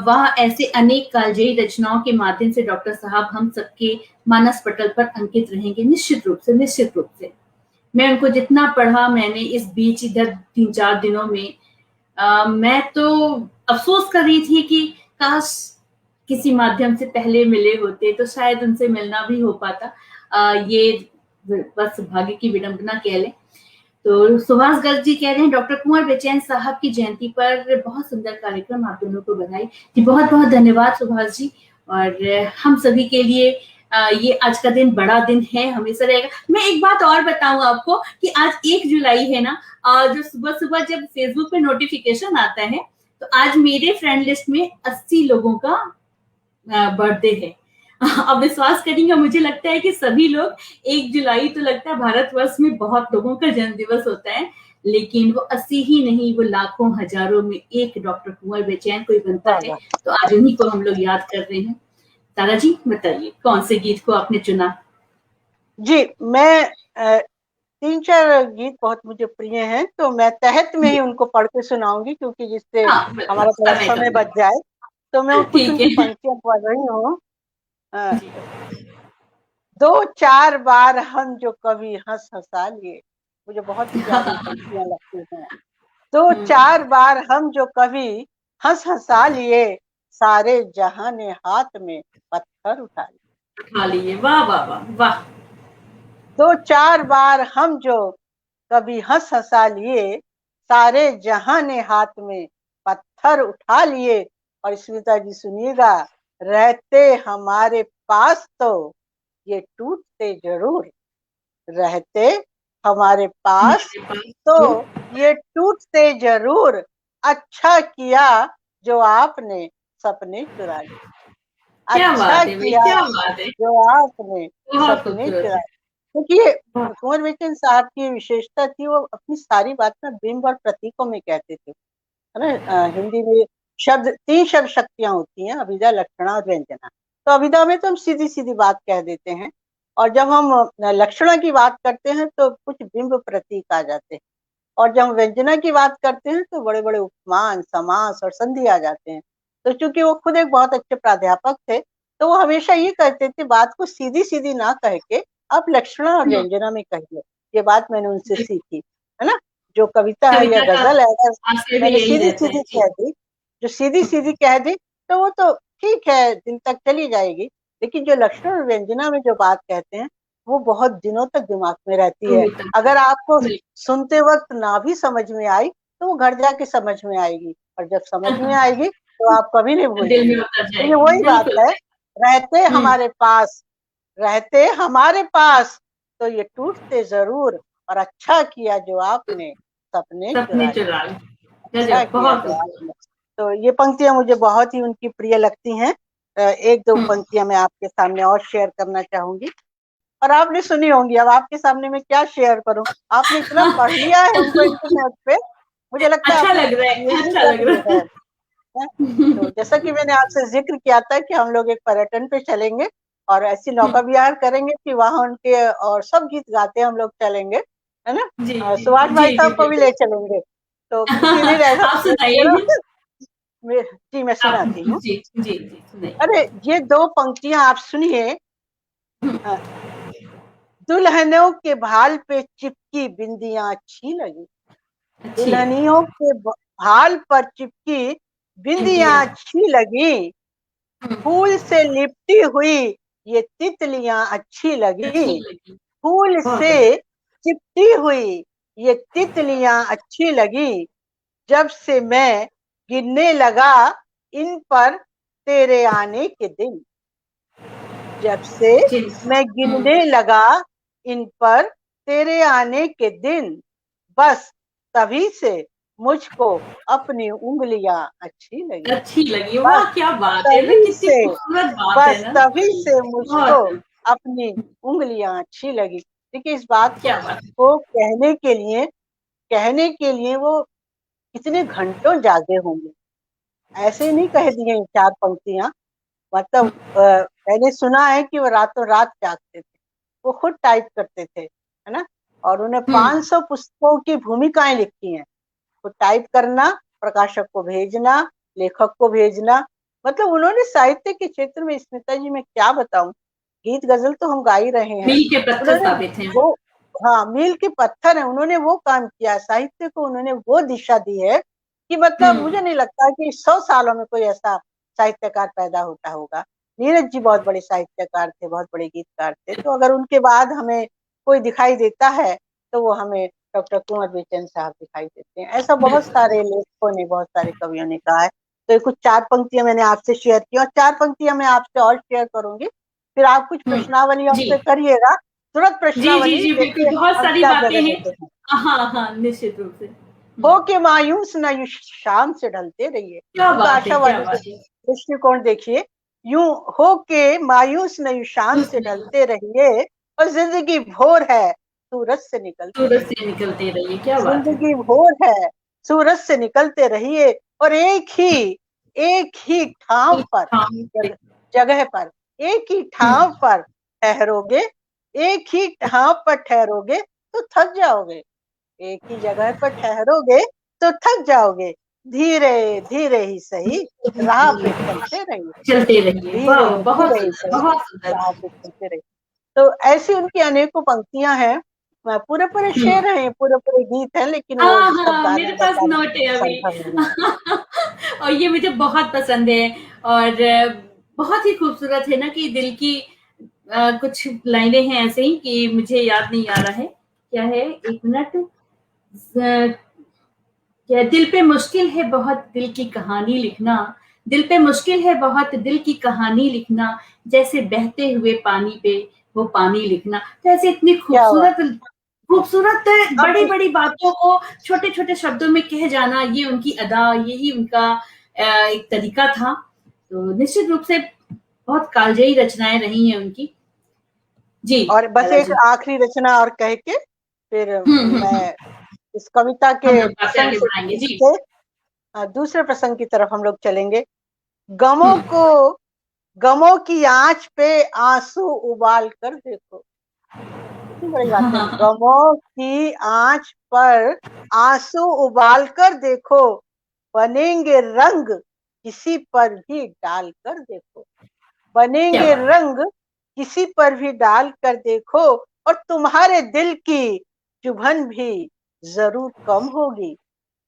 वह ऐसे अनेक कालजयी रचनाओं के माध्यम से डॉक्टर साहब हम सबके मानस पटल पर अंकित रहेंगे, निश्चित रूप से, निश्चित रूप से। मैं उनको जितना पढ़ा मैंने इस बीच, इधर 3-4 दिनों में, मैं तो अफसोस कर रही थी कि काश किसी माध्यम से पहले मिले होते तो शायद उनसे मिलना भी हो पाता। ये बस भाग्य की विडंबना कह लें। तो सुभाष गर्ग जी कह रहे हैं, डॉक्टर कुंवर बेचैन साहब की जयंती पर बहुत सुंदर कार्यक्रम, आप दोनों को बधाई। जी बहुत बहुत धन्यवाद सुभाष जी। और हम सभी के लिए ये आज का दिन बड़ा दिन है, हमेशा रहेगा। मैं एक बात और बताऊं आपको कि आज 1 जुलाई है ना, जो सुबह सुबह जब फेसबुक पे नोटिफिकेशन आता है, तो आज मेरे फ्रेंड लिस्ट में 80 लोगों का बर्थडे है। अब विश्वास करेंगे, मुझे लगता है कि सभी लोग 1 जुलाई तो लगता है भारतवर्ष में बहुत लोगों का जन्म दिवस होता है, लेकिन वो 80 ही नहीं, वो लाखों हजारों में एक डॉक्टर कुंवर बेचैन कोई बनता है। तो आज उन्हीं को हम लोग याद कर रहे हैं। तारा जी बताइए, कौन से गीत को आपने चुना? जी, मैं 3-4 गीत बहुत मुझे प्रिय हैं, तो मैं तहत में ही उनको पढ़ के सुनाऊंगी, क्योंकि जिससे हाँ, बिल्कुल, हमारा थोड़ा समय समय कम बच जाए। तो मैं कुछ ठीक उनकी है। पंक्तियां पढ़ रही हूँ। 2-4 बार हम जो कभी हंस हंसा लिए, मुझे बहुत ही प्यारी पंक्तियां लगती हैं। 2-4 बार हम जो कभी हंस हंसा लिए, सारे जहां ने हाथ में पत्थर उठा लिए। उठा लिए, वाह वाह वाह वाह। 2-4 बार हम जो कभी हंस हंसा लिए, सारे जहां ने हाथ में पत्थर उठा लिए। और स्मिता जी सुनिएगा, रहते हमारे पास तो ये टूटते जरूर, रहते हमारे पास हमारे पास तो तो ये टूटते जरूर, अच्छा किया जो आपने सपने चुरा लिए, क्या अच्छा बात है भाई, किया क्या बात है। जो आपने बहुत सपने खूबसूरत चुरा है। लिए। क्योंकि वाह, कुंवर बेचन साहब की विशेषता थी, वो अपनी सारी बात ना बिंब और प्रतीकों में कहते थे, है ना। हिंदी में 3 शब्द शक्तियां होती हैं, अभिधा, लक्षणा और व्यंजना। तो अभिधा में तो हम सीधी सीधी बात कह देते हैं, और जब हम लक्षणा की बात करते हैं तो कुछ बिंब प्रतीक आ जाते हैं, और जब हम व्यंजना की बात करते हैं तो बड़े बड़े उपमान, समास और संधि आ जाते हैं। तो चूंकि वो खुद एक बहुत अच्छे प्राध्यापक थे, तो वो हमेशा ये कहते थे, बात को सीधी सीधी ना कह के आप लक्ष्मण और व्यंजना में कहिए। ये बात मैंने उनसे सीखी, है ना। जो कविता है या कविता का गजल है, अगर आशय भी मैंने यही सीधी रहता है सीधी जी। कह दी, जो सीधी सीधी कह दी, तो वो तो ठीक है, दिन तक चली जाएगी। लेकिन जो लक्ष्मण और व्यंजना में जो बात कहते हैं, वो बहुत दिनों तक दिमाग में रहती है। अगर आपको सुनते वक्त ना भी समझ में आई, तो वो घर जाके समझ में आएगी, और जब समझ में आएगी तो आप कभी नहीं दिल में भूलेंगे। उतर तो ये जाएगी, वही बात बिल्कुल। है, रहते हम्म। हमारे पास, रहते हमारे पास, तो ये टूटते जरूर, और अच्छा किया जो आपने सपने सपने चुरा लिए। चुरा ली। अच्छा गजब, किया बहुत जो खूबसूरत। आपने। तो ये पंक्तियां मुझे बहुत ही उनकी प्रिय लगती हैं। एक दो हम्म। पंक्तियां मैं आपके सामने और शेयर करना चाहूंगी, और आपने सुनी होंगी। अब आपके सामने मैं क्या शेयर करूं, आपने इतना पढ़ लिया है उनको इंटरनेट पे, मुझे लगता है अच्छा आपने लग रहा है, पीएचडी अच्छा लग कर ली रहा है। है। हैं? तो जैसा कि मैंने आपसे जिक्र किया था कि हम लोग एक पर्यटन पे चलेंगे, और ऐसी नौका विहार करेंगे कि वहां उनके और सब गीत गाते हम लोग चलेंगे, है ना। जी जी सुभाष जी भाई जी जी साहब को भी बिल्कुल। ले चलेंगे, तो किसी नहीं रहेगा। आप सुनाइए। जी मैं आप सुनाती हूँ। जी जी जी सुनाइए। अरे ये दो पंक्तियां आप सुनिए। अ, दुल्हनों के भाल पे चिपकी बिंदियां अच्छी लगी, अच्छी लगी। दुल्हनियों के भाल पर चिपकी बिंदियां बिंदिया अच्छी लगी, फूल से लिपटी हुई ये तितलियां अच्छी लगी, अच्छी लगी। फूल बहुत से अच्छी। चिपटी हुई ये तितलियां अच्छी लगी, जब से मैं गिनने लगा इन पर तेरे आने के दिन, जब से जी। मैं गिनने लगा इन पर तेरे आने के दिन, बस तभी से मुझको अपनी उंगलियां अच्छी लगी, अच्छी लगी, बस वाह क्या बात है ना, तभी कितनी से, खूबसूरत बात है बस ना। तभी से मुझको बहुत। अपनी उंगलियां अच्छी लगी। देखिए इस बात क्या बात को कहने के लिए वो कितने घंटों जागे होंगे। ऐसे ही नहीं कह दिए ये चार पंक्तियां। मतलब मैंने सुना है कि वो रातों रात जागते थे, वो खुद टाइप करते थे, है ना। और उन्हें है। 500 पुस्तकों की भूमिकाएं लिखी हैं। तो टाइप करना, प्रकाशक को भेजना, लेखक को भेजना, मतलब उन्होंने साहित्य के क्षेत्र में, स्मिता जी मैं क्या बताऊं, गीत गजल तो हम गा ही रहे हैं, मील के पत्थर उन्होंने साबित हैं। वो, हाँ मील के पत्थर है, उन्होंने वो काम किया, साहित्य को उन्होंने वो दिशा दी है कि मतलब हम्म। मुझे नहीं लगता कि 100 सालों में कोई ऐसा साहित्यकार पैदा होता होगा। नीरज जी बहुत बड़े साहित्यकार थे, बहुत बड़े गीतकार थे, तो अगर उनके बाद हमें कोई दिखाई देता है तो वो हमें डॉक्टर कुंवर बेचन साहब दिखाई देते हैं। ऐसा बहुत बिल्कुल। सारे लेखकों ने, बहुत सारे कवियों ने कहा है। तो ये कुछ चार पंक्तियां मैंने आपसे शेयर की, और चार पंक्तियां मैं आपसे और शेयर करूंगी, फिर आप कुछ प्रश्नावली जी हमसे करिएगा, तुरंत जी जी प्रश्नावली, जी बिल्कुल, देखिए बहुत हम सारी क्या बातें जगह हैं। देते हैं। हाँ हाँ निश्चित रूप से। हो के मायूस न यूं शाम से ढलते रहिए, क्या उनका बात है, क्या आशावादी बात है। दृष्टिकोण देखिए। यूं हो के मायूस न यूं शाम से उसमें ढलते रहिए, और जिंदगी भोर है सूरज से निकलते सूरज रहिए, से निकलते रहिए, क्या बात है। जिंदगी भोर है सूरज से निकलते रहिए, और एक ही ठाव पर, शाम से। जगह पर, एक ही ठाव पर ठहरोगे, एक ही ठाव पर ठहरोगे तो थक जाओगे, एक ही जगह पर ठहरोगे तो थक जाओगे, धीरे धीरे ही सही राह पे चलते रहिए, चलते रहिए, धीरे वाह बहुत धीरे ही सुंदर, सही बहुत सुंदर। राह पे चलते रहिए। तो ऐसी उनकी अनेकों पंक्तियां हैं। पूरे पूरे शेर हैं, पूरे पूरे गीत हैं, लेकिन वो हाँ सब हाँ गाना मेरे पास बताना नोट है अभी। संभव नहीं है। और ये मुझे बहुत पसंद है। और बहुत ही खूबसूरत है ना कि दिल की कुछ लाइनें हैं ऐसे ही कि मुझे याद नहीं आ रहा है क्या है, एक मिनट। क्या, दिल पे मुश्किल है बहुत दिल की कहानी लिखना, दिल पे मुश्किल है बहुत दिल की कहानी लिखना, जैसे बहते हुए पानी पे वो पानी लिखना। तो ऐसे इतनी क्या हुआ खूबसूरत खूबसूरत अब बड़ी बड़ी बातों को छोटे छोटे शब्दों में कह जाना, ये उनकी अदा, यही उनका एक तरीका था। तो निश्चित रूप से बहुत कालजयी रचनाएं रही हैं उनकी। जी और बस दादा एक जी। आखिरी रचना और कह के फिर हम्म। मैं इस कविता हम के लोग बातें प्रसंग आगे से बढ़ाएंगे जी। दूसरे प्रसंग की तरफ हम लोग चलेंगे। गमों को, गमों की आंच पे आंसू उबाल कर देखो, कितनी बड़ी बात है, गमों की आंच पर आंसू उबाल कर देखो, बनेंगे रंग किसी पर भी डाल कर देखो, क्या बनेंगे बात। रंग किसी पर भी डाल कर देखो, और तुम्हारे दिल की चुभन भी जरूर कम होगी।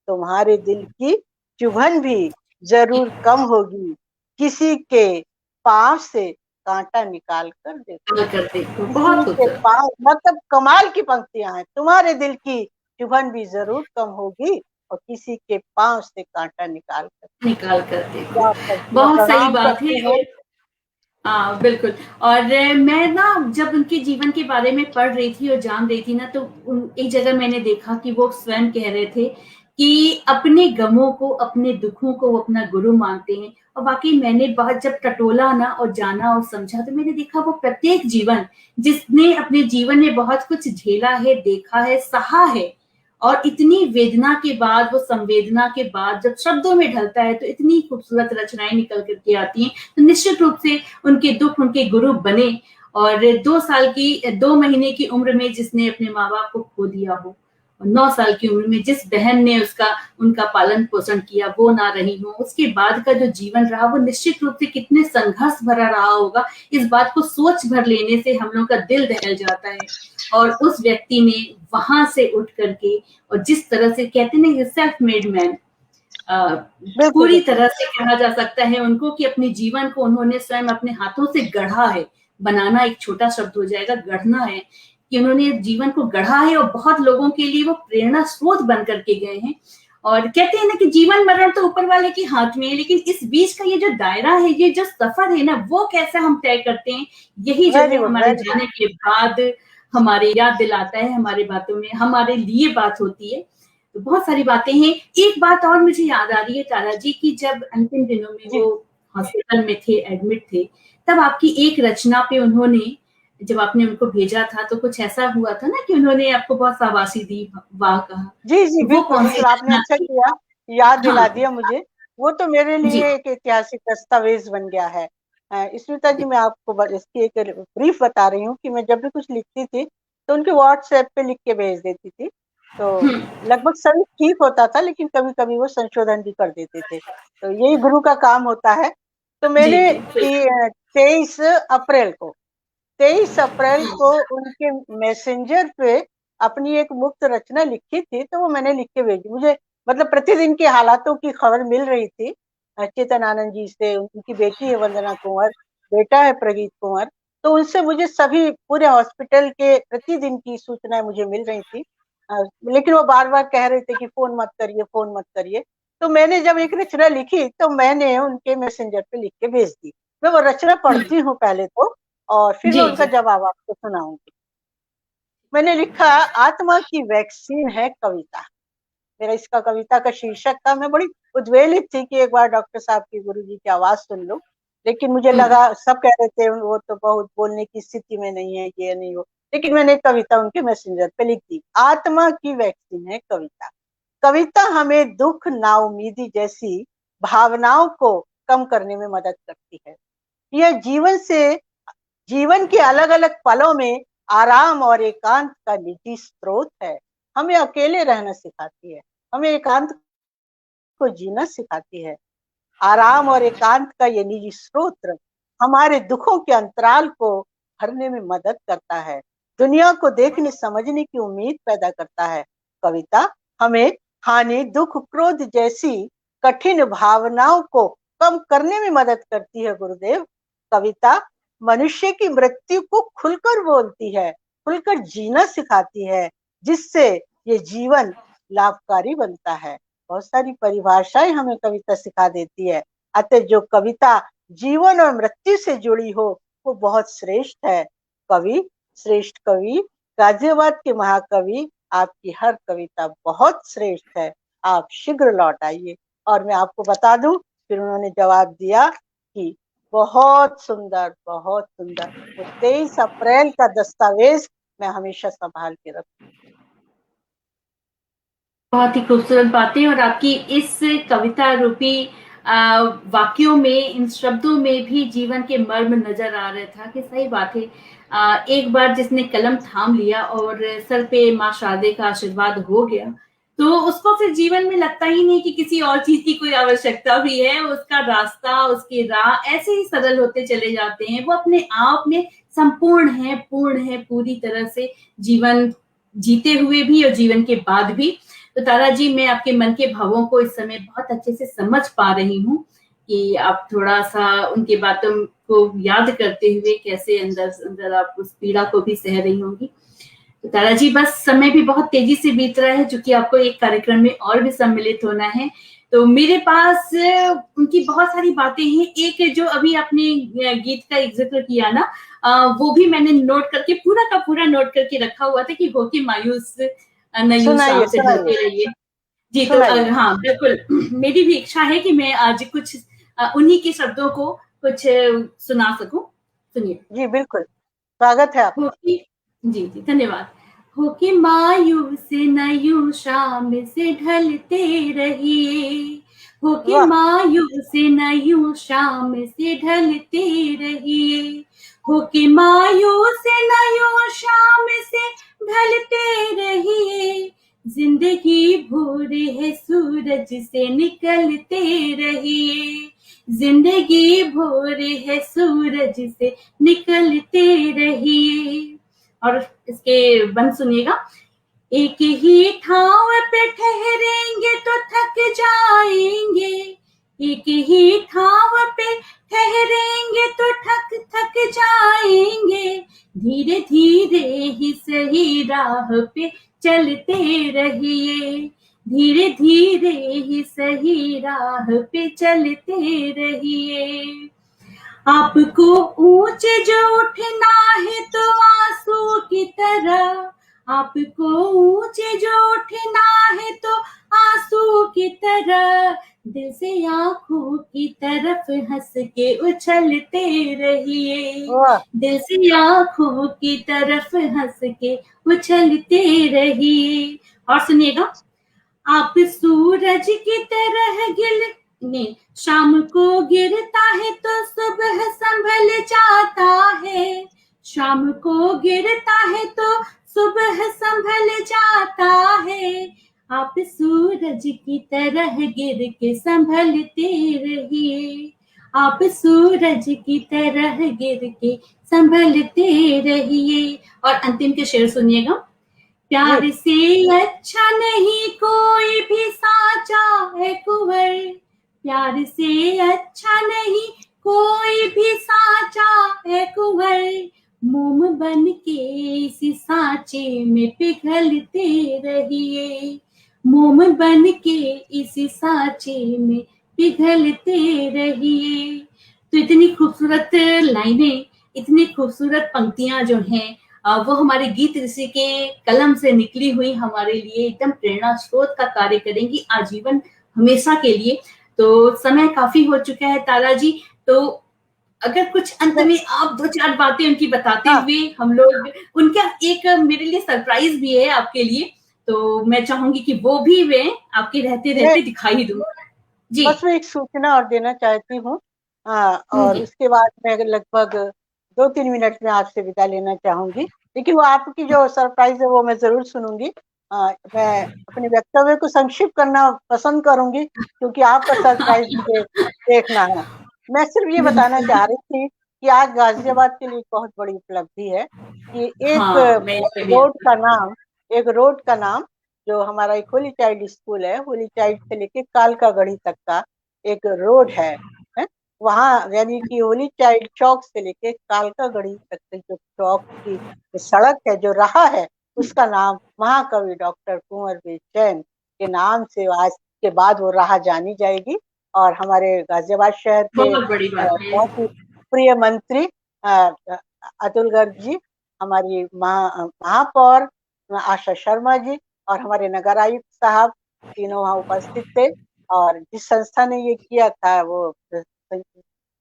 तुम्हारे दिल की चुभन भी जरूर कम होगी, किसी के पांव से कांटा निकाल कर देखो। करते हो, किसी बहुत के खूबसूरत। पांव, मतलब कमाल की पंक्तियां हैं। तुम्हारे दिल की चुभन भी जरूर कम होगी और किसी के पांव से कांटा निकाल कर निकाल कर देखो, क्या करती है, बहुत सही प्रणाम बात है। करती हूँ। हाँ बिल्कुल। और मैं ना जब उनके जीवन के बारे में पढ़ रही थी और जान रही थी ना, तो एक जगह मैंने देखा कि वो स्वयं कह रहे थे कि अपने गमों को, अपने दुखों को वो अपना गुरु मानते हैं। और वाकई मैंने बहुत जब टटोला ना और जाना और समझा, तो मैंने देखा वो प्रत्येक जीवन जिसने अपने जीवन में बहुत कुछ झेला है, देखा है, सहा है, और इतनी वेदना के बाद, वो संवेदना के बाद जब शब्दों में ढलता है तो इतनी खूबसूरत रचनाएं निकल करके आती हैं। तो निश्चित रूप से उनके दुख उनके गुरु बने। और 2 साल की 2 महीने की उम्र में जिसने अपने माँ बाप को खो दिया हो, और 9 साल की उम्र में जिस बहन ने उसका उनका पालन पोषण किया वो ना रही हो, उसके बाद का जो जीवन रहा वो निश्चित रूप से कितने संघर्ष भरा रहा होगा। इस बात को सोच भर लेने से हम लोग का दिल दहल जाता है। और उस व्यक्ति ने वहां से उठ करके, और जिस तरह से कहते ना सेल्फ मेड मैन, बिल्कुल पूरी बिल्कुल। तरह से कहा जा सकता है उनको कि अपने जीवन को उन्होंने स्वयं अपने हाथों से गढ़ा है। बनाना एक छोटा शब्द हो जाएगा, गढ़ना है कि उन्होंने जीवन को गढ़ा है, और बहुत लोगों के लिए वो प्रेरणा स्रोत बन करके गए हैं। और कहते हैं ना कि जीवन मरण तो ऊपर वाले के हाथ में है, लेकिन इस बीच का ये जो दायरा है, ये जो सफर है ना, वो कैसे हम तय करते हैं, यही जो वेरी है गुड, हमारे वेरी गुड। जाने के बाद हमारे याद दिलाता है, हमारी बातों में हमारे लिए बात होती है। तो बहुत सारी बातें हैं। एक बात और मुझे याद आ रही है तारा जी, की जब अंतिम दिनों में जी वो हॉस्पिटल में थे, एडमिट थे, तब आपकी एक रचना पे उन्होंने, जब आपने उनको भेजा था तो कुछ ऐसा हुआ था ना कि उन्होंने आपको बहुत शाबाशी दी, वाह कहा। जी जी, तो वो बिल्कुल कौन सी बिल्कुल, आपने रचना अच्छा थी? किया, याद हाँ दिला दिया मुझे। वो तो मेरे जी लिए एक ऐतिहासिक दस्तावेज बन गया है। स्मिता जी, मैं आपको इसकी एक ब्रीफ बता रही हूँ कि मैं जब भी कुछ लिखती थी तो उनके व्हाट्सएप पे लिख के भेज देती थी। तो लगभग सभी ठीक होता था, लेकिन कभी कभी वो संशोधन भी कर देते थे। तो यही गुरु का काम होता है। तो जी मैंने जी बिल्कुल। 23 अप्रैल को 23 अप्रैल को उनके मैसेंजर पे अपनी एक मुक्त रचना लिखी थी, तो वो मैंने लिख के भेजी। मुझे मतलब प्रतिदिन के हालातों की खबर मिल रही थी चेतन आनंद जी से। उनकी बेटी है वंदना कुंवर, बेटा है प्रगीत कुंवर। तो उनसे मुझे सभी पूरे हॉस्पिटल के प्रतिदिन की सूचनाएं मुझे मिल रही थी। लेकिन वो बार बार कह रहे थे कि फोन मत करिए, फोन मत करिए। तो मैंने जब एक रचना लिखी तो मैंने उनके मैसेंजर पे लिख के भेज दी। मैं वो रचना पढ़ती हूँ पहले तो, और फिर मैं जी उनका जी जवाब आपको सुनाऊंगी। मैंने लिखा, आत्मा की वैक्सीन है कविता। मेरा इसका कविता का शीर्षक था। मैं बड़ी उद्वेलित थी कि एक बार डॉक्टर साहब की गुरुजी की आवाज सुन लूं, लेकिन मुझे लगा सब कह रहे थे वो तो बहुत बोलने की स्थिति में नहीं है, ये नहीं हो। लेकिन मैंने एक कविता उनके मैसेंजर पे लिख दी, आत्मा की वैक्सीन है कविता। कविता हमें दुख, नाउमीदी जैसी भावनाओं को कम करने में मदद करती है। यह जीवन के अलग अलग पलों में आराम और एकांत का निजी स्रोत है। हमें अकेले रहना सिखाती है, हमें एकांत को जीना सिखाती है। आराम और एकांत का ये निजी स्रोत हमारे दुखों के अंतराल को भरने में मदद करता है, दुनिया को देखने समझने की उम्मीद पैदा करता है। कविता हमें हानि, दुख, क्रोध जैसी कठिन भावनाओं को कम करने में मदद करती है गुरुदेव। कविता मनुष्य की मृत्यु को खुलकर बोलती है, खुलकर जीना सिखाती है, जिससे ये जीवन लाभकारी बनता है। बहुत सारी परिभाषाएं हमें कविता सिखा देती है। अतः जो कविता जीवन और मृत्यु से जुड़ी हो वो बहुत श्रेष्ठ है। कवि, श्रेष्ठ कवि, गाजियाबाद के महाकवि, आपकी हर कविता बहुत श्रेष्ठ है। आप शीघ्र लौट आइए। और मैं आपको बता दूं, फिर उन्होंने जवाब दिया कि बहुत सुंदर, बहुत सुंदर। वो 23 अप्रैल का दस्तावेज मैं हमेशा संभाल के रखूंगी। बहुत ही खूबसूरत बातें, और आपकी इस कविता रूपी वाक्यों में, इन शब्दों में भी जीवन के मर्म नजर आ रहा था कि सही बात है। एक बार जिसने कलम थाम लिया और सर पे माँ शारदे का आशीर्वाद हो गया, तो उसको फिर जीवन में लगता ही नहीं कि किसी और चीज की कोई आवश्यकता भी है। उसका रास्ता, उसके राह ऐसे ही सरल होते चले जाते हैं। वो अपने आप में संपूर्ण है, पूर्ण है, पूरी तरह से जीवन जीते हुए भी और जीवन के बाद भी। तो तारा जी, मैं आपके मन के भावों को इस समय बहुत अच्छे से समझ पा रही हूँ कि आप थोड़ा सा उनकी बातों को याद करते हुए कैसे अंदर अंदर आप उस पीड़ा को भी सह रही होंगी। तो तारा जी, बस समय भी बहुत तेजी से बीत रहा है, चूंकि आपको एक कार्यक्रम में और भी सम्मिलित होना है। तो मेरे पास उनकी बहुत सारी बातें हैं। एक जो अभी आपने गीत का एक जिक्र किया ना, वो भी मैंने नोट करके पूरा का पूरा नोट करके रखा हुआ था कि हो के मायूस नयूं शाम सुनाइए से सुनाइए ढलते रहिए। जी, तो सुनाइए। हाँ बिल्कुल, मेरी भी इच्छा है कि मैं आज कुछ उन्हीं के शब्दों को कुछ सुना सकूं। सुनिए। जी बिल्कुल, स्वागत है आपका। होके, जी जी धन्यवाद। होके मायूस नयूं शाम से ढलते रहिए, होके वाह। मायूस नयूं शाम से ढलते रहिए, होके मायूस नयूं शाम से ढलते रहिए, जिंदगी भोर है सूरज से निकलते रहिए, जिंदगी भोर है सूरज से निकलते रहिए। और इसके बंद सुनिएगा। एक ही ठाव पे ठहरेंगे तो थक जाएंगे, एक ही ठाव पे ठहरेंगे तो थक थक जाएंगे, धीरे धीरे ही सही राह पे चलते रहिए, धीरे धीरे ही सही राह पे चलते रहिए। आपको ऊंचे जो उठना है तो आंसू की तरह, आपको ऊंचे जो उठना है तो आंसू की तरह, दिल से आंखों की तरफ हंस के उछलते रहिए, वाह। दिल से आंखों की तरफ हंस के उछलते रहिए। और सुनिएगा। आप सूरज की तरह गिल ने शाम को गिरता है तो सुबह संभल जाता है, शाम को गिरता है तो सुबह संभल जाता है, आप सूरज की तरह गिर के संभलते रहिए, आप सूरज की तरह गिर के संभलते रहिए। और अंतिम के शेर सुनिएगा। जी प्यार से अच्छा नहीं कोई भी साचा है कुंवर, प्यार से अच्छा नहीं कोई भी साचा है कुंवर, मोम बन के इसी सांचे में पिघलते रहिए, मोम बन के इसी सांचे में पिघलते रहिए। तो इतनी खूबसूरत लाइनें, इतनी खूबसूरत पंक्तियां जो हैं, वो हमारे गीत ऋषि के कलम से निकली हुई हमारे लिए एकदम प्रेरणा स्रोत का कार्य करेंगी आजीवन, हमेशा के लिए। तो समय काफी हो चुका है तारा जी, तो अगर कुछ अंत में आप दो चार बातें उनकी बताते हाँ, हुए हम लोग, उनका एक मेरे लिए सरप्राइज भी है आपके लिए, तो मैं चाहूंगी कि वो भी मैं आपके रहते मैं रहते दिखाई दूं। जी। बस मैं एक सूचना और देना चाहती हूँ। और जी। उसके बाद मैं लगभग 2-3 मिनट में आपसे विदा लेना चाहूंगी, लेकिन वो आपकी जो सरप्राइज है वो मैं जरूर सुनूंगी। मैं अपने वक्तव्य को संक्षिप्त करना पसंद करूंगी क्योंकि आपका सरप्राइज मुझे देखना है। मैं सिर्फ ये बताना चाह रही थी कि आज गाजियाबाद के लिए एक बहुत बड़ी उपलब्धि है कि एक हाँ, मैं इससे भी रोड का नाम एक रोड का नाम जो हमारा एक होली चाइल्ड स्कूल है, होली चाइल्ड से लेके कालकागढ़ी तक का एक रोड है। वहाँ यानी कि होली चाइल्ड चौक से लेके कालकागढ़ी तक के जो चौक की जो सड़क है, जो राह है, उसका नाम महाकवि डॉक्टर कुंवर वी जैन के नाम से आज के बाद वो राह जानी जाएगी। और हमारे गाजियाबाद शहर के बहुत बड़ी बात है। बहुत ही प्रिय मंत्री अतुल गर्ग जी, हमारी महापौर आशा शर्मा जी और हमारे नगर आयुक्त साहब, तीनों वहाँ उपस्थित थे। और जिस संस्था ने ये किया था वो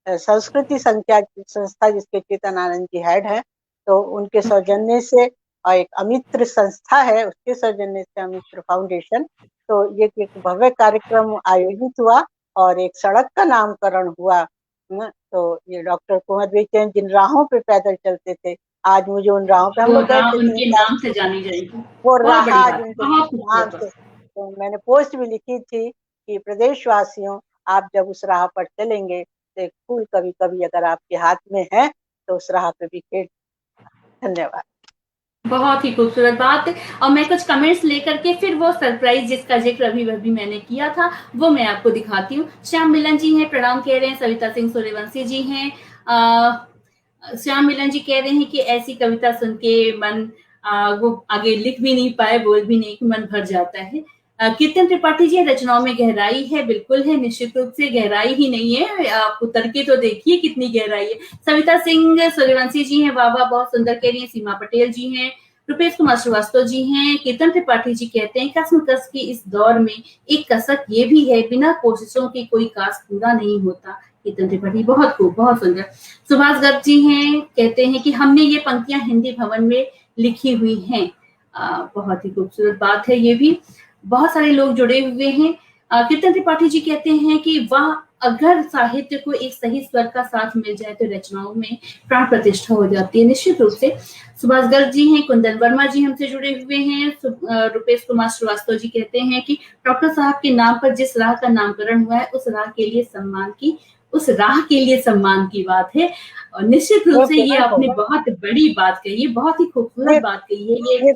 संस्कृति संख्या संस्था, जिसके चेतन आनंद जी हेड है, तो उनके सौजन्य से, और एक अमित्र संस्था है उसके सौजन्य से, अमित्र फाउंडेशन, तो ये एक भव्य कार्यक्रम आयोजित हुआ और एक सड़क का नामकरण हुआ। तो ये डॉक्टर कुंवर वी जैन जिन राहों पे पैदल चलते थे, आज मुझे उन राहों पे, हम वो लोग गए थे उनके 3 साल, नाम से जानी जाएगी। वो बहुत राह बड़ी आज बात है, उनके बहुत नाम खूबसूरत से बात। तो मैंने पोस्ट भी लिखी थी कि प्रदेशवासियों, आप जब उस राह पर चलेंगे तो एक फूल कभी कभी अगर आपके हाथ में है तो उस राह पे भी खेल। धन्यवाद। बहुत ही खूबसूरत बात है। और मैं कुछ कमेंट्स लेकर के फिर वो सरप्राइज जिसका जिक्र अभी मैंने किया था वो मैं आपको दिखाती हूँ। श्याम मिलन जी हैं, प्रणाम कह रहे हैं। सविता सिंह सूर्यवंशी जी हैं। श्याम मिलन जी कह रहे हैं कि ऐसी कविता सुन के मन वो आगे लिख भी नहीं पाए, बोल भी नहीं, मन भर जाता है। कीर्तन त्रिपाठी जी, रचनाओं में गहराई है, बिल्कुल है, निश्चित रूप से गहराई ही नहीं है, आप उतर के तो देखिए कितनी गहराई है। सविता सिंह सूर्यवंशी जी हैं, वाह वाह, बहुत सुंदर कह रही हैं। सीमा पटेल जी हैं, रुपेश कुमार श्रीवास्तव जी हैं। कीर्तन त्रिपाठी जी कहते हैं, कसमकस की इस दौर में एक कसक ये भी है, बिना कोशिशों के कोई काज पूरा नहीं होता। कीर्तन त्रिपाठी, बहुत खूब, बहुत सुंदर। सुभाष गर्ग जी हैं, कहते हैं कि हमने ये पंक्तियां हिंदी भवन में लिखी हुई हैं। बहुत ही खूबसूरत बात है ये भी। बहुत सारे लोग जुड़े हुए हैं। कीर्तन त्रिपाठी जी कहते हैं कि वह अगर साहित्य को एक सही स्वर का साथ मिल जाए तो रचनाओं में प्राण प्रतिष्ठा हो जाती है, निश्चित रूप से। सुभाष गर्ग जी हैं, कुंदन वर्मा जी हमसे जुड़े हुए हैं। रुपेश कुमार श्रीवास्तव जी कहते हैं कि डॉक्टर साहब के नाम पर जिस राह का नामकरण हुआ है उस राह के लिए सम्मान की बात है। और निश्चित रूप से ये आपने बहुत बड़ी बात कही है, बहुत ही खूबसूरत बात कही है।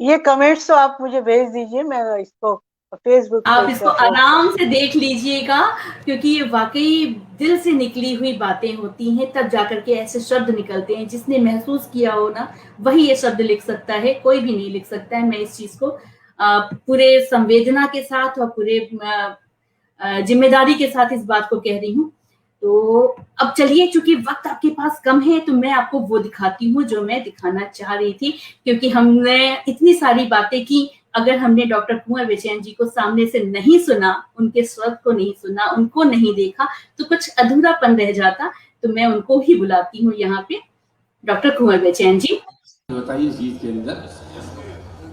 ये कमेंट्स तो आप मुझे भेज दीजिए, मैं इसको फेसबुक आप इसको आराम से देख लीजिएगा, क्योंकि ये वाकई दिल से निकली हुई बातें होती हैं, तब जाकर के ऐसे शब्द निकलते हैं। जिसने महसूस किया हो ना, वही ये शब्द लिख सकता है, कोई भी नहीं लिख सकता है। मैं इस चीज को पूरे संवेदना के साथ और पूरे जिम्मेदारी के साथ इस बात को कह रही हूँ। तो अब चलिए, चूंकि वक्त आपके पास कम है, तो मैं आपको वो दिखाती हूँ जो मैं दिखाना चाह रही थी, क्योंकि हमने इतनी सारी बातें की। अगर हमने डॉक्टर कुंवर बेचैन जी को सामने से नहीं सुना, उनके स्वर को नहीं सुना, उनको नहीं देखा, तो कुछ अधूरापन रह जाता। तो मैं उनको ही बुलाती हूँ यहाँ पे, डॉक्टर कुंवर बेचैन जी। बताइए इस गीत के अंदर,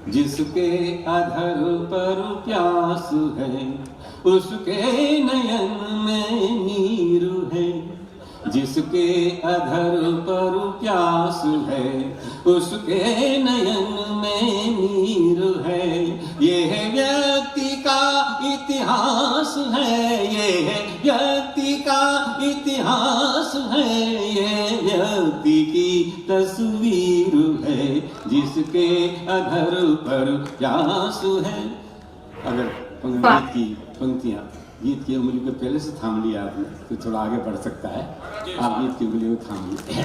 जिसके अधर पर प्यास है उसके नयन में नीर है, जिसके अधर पर प्यास है उसके नयन में नीर है। ये है व्यक्ति का इतिहास है, ये है व्यक्ति का इतिहास है, ये व्यक्ति की तस्वीर है, जिसके अधर पर प्यास है। अगर गीत की पंक्तियां, गीत की उंगली को पहले से थाम लिया आपने तो थोड़ा आगे बढ़ सकता है। आप गीत की उंगली को थाम लीजिए।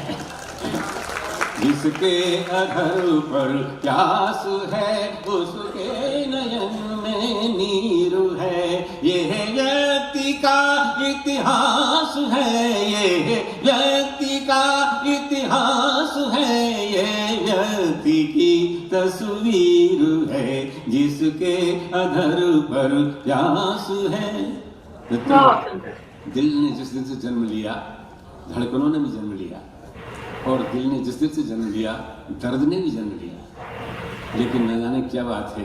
जिसके अधर पर प्यास है उसके नयन में नीर है, ये है व्यक्ति का इतिहास है, ये है व्यक्ति का इतिहास है, ये व्यक्ति की तस्वीर है, जिसके अधर पर प्यास है। दिल ने जिस दिन से जन्म लिया, धड़कनों ने भी जन्म लिया, और दिल ने जिस दिन से जन्म लिया, दर्द ने भी जन्म लिया। लेकिन न जाने क्या बात है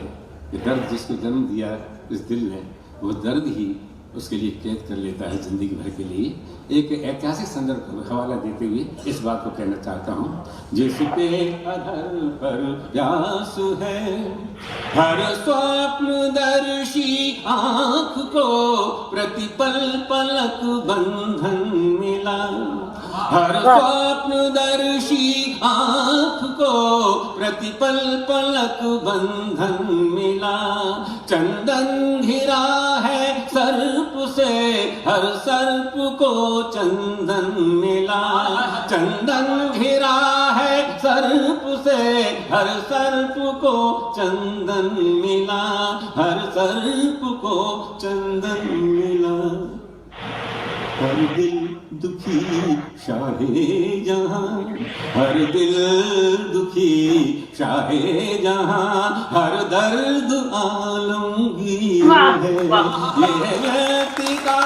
कि दर्द जिसको जन्म दिया इस दिल ने, वो दर्द ही उसके लिए कैद कर लेता है जिंदगी भर के लिए। एक ऐतिहासिक संदर्भ का हवाला देते हुए इस बात को कहना चाहता हूँ, जिसके अधर पर प्यास है हर स्वप्नदर्शी आँख को प्रतिपल पलक बंधन मिला, हर स्वप्नदर्शी आँख को प्रतिपल पलक बंधन मिला। चंदन घिरा है सर्प से, हर सर्प को चंदन मिला, चंदन घिरा है सर्प से, हर सर्प को चंदन मिला, हर सर्प को चंदन मिला। हर दिल दुखी शाहे जहां, हर दिल दुखी शाहे जहां, हर दर्द आलमगीर है, ये व्यक्ति का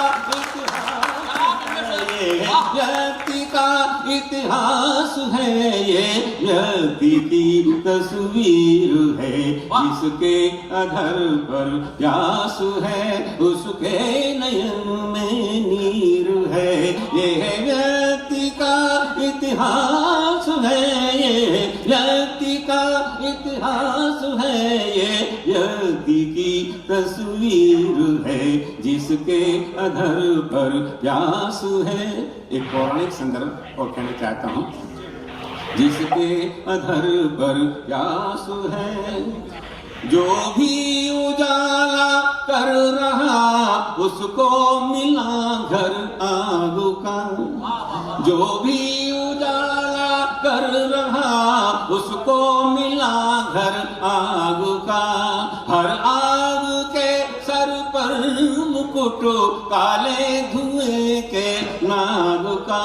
व्यक्ति का इतिहास है, ये व्यक्ति की तस्वीर है, जिसके अधर पर प्यास है उसके नयन में नीर है, ये व्यक्ति का इतिहास है, ये व्यक्ति का इतिहास है, ये व्यक्ति की जिसके अधर पर प्यास है। एक पौराणिक संदर्भ और कहना चाहता हूँ, जिसके अधर पर प्यास है, जो भी उजाला कर रहा उसको मिला घर आग का। जो भी उजाला कर रहा उसको मिला घर आग का। हर आग के सर पर मुकुट काले धुएं के नाग का।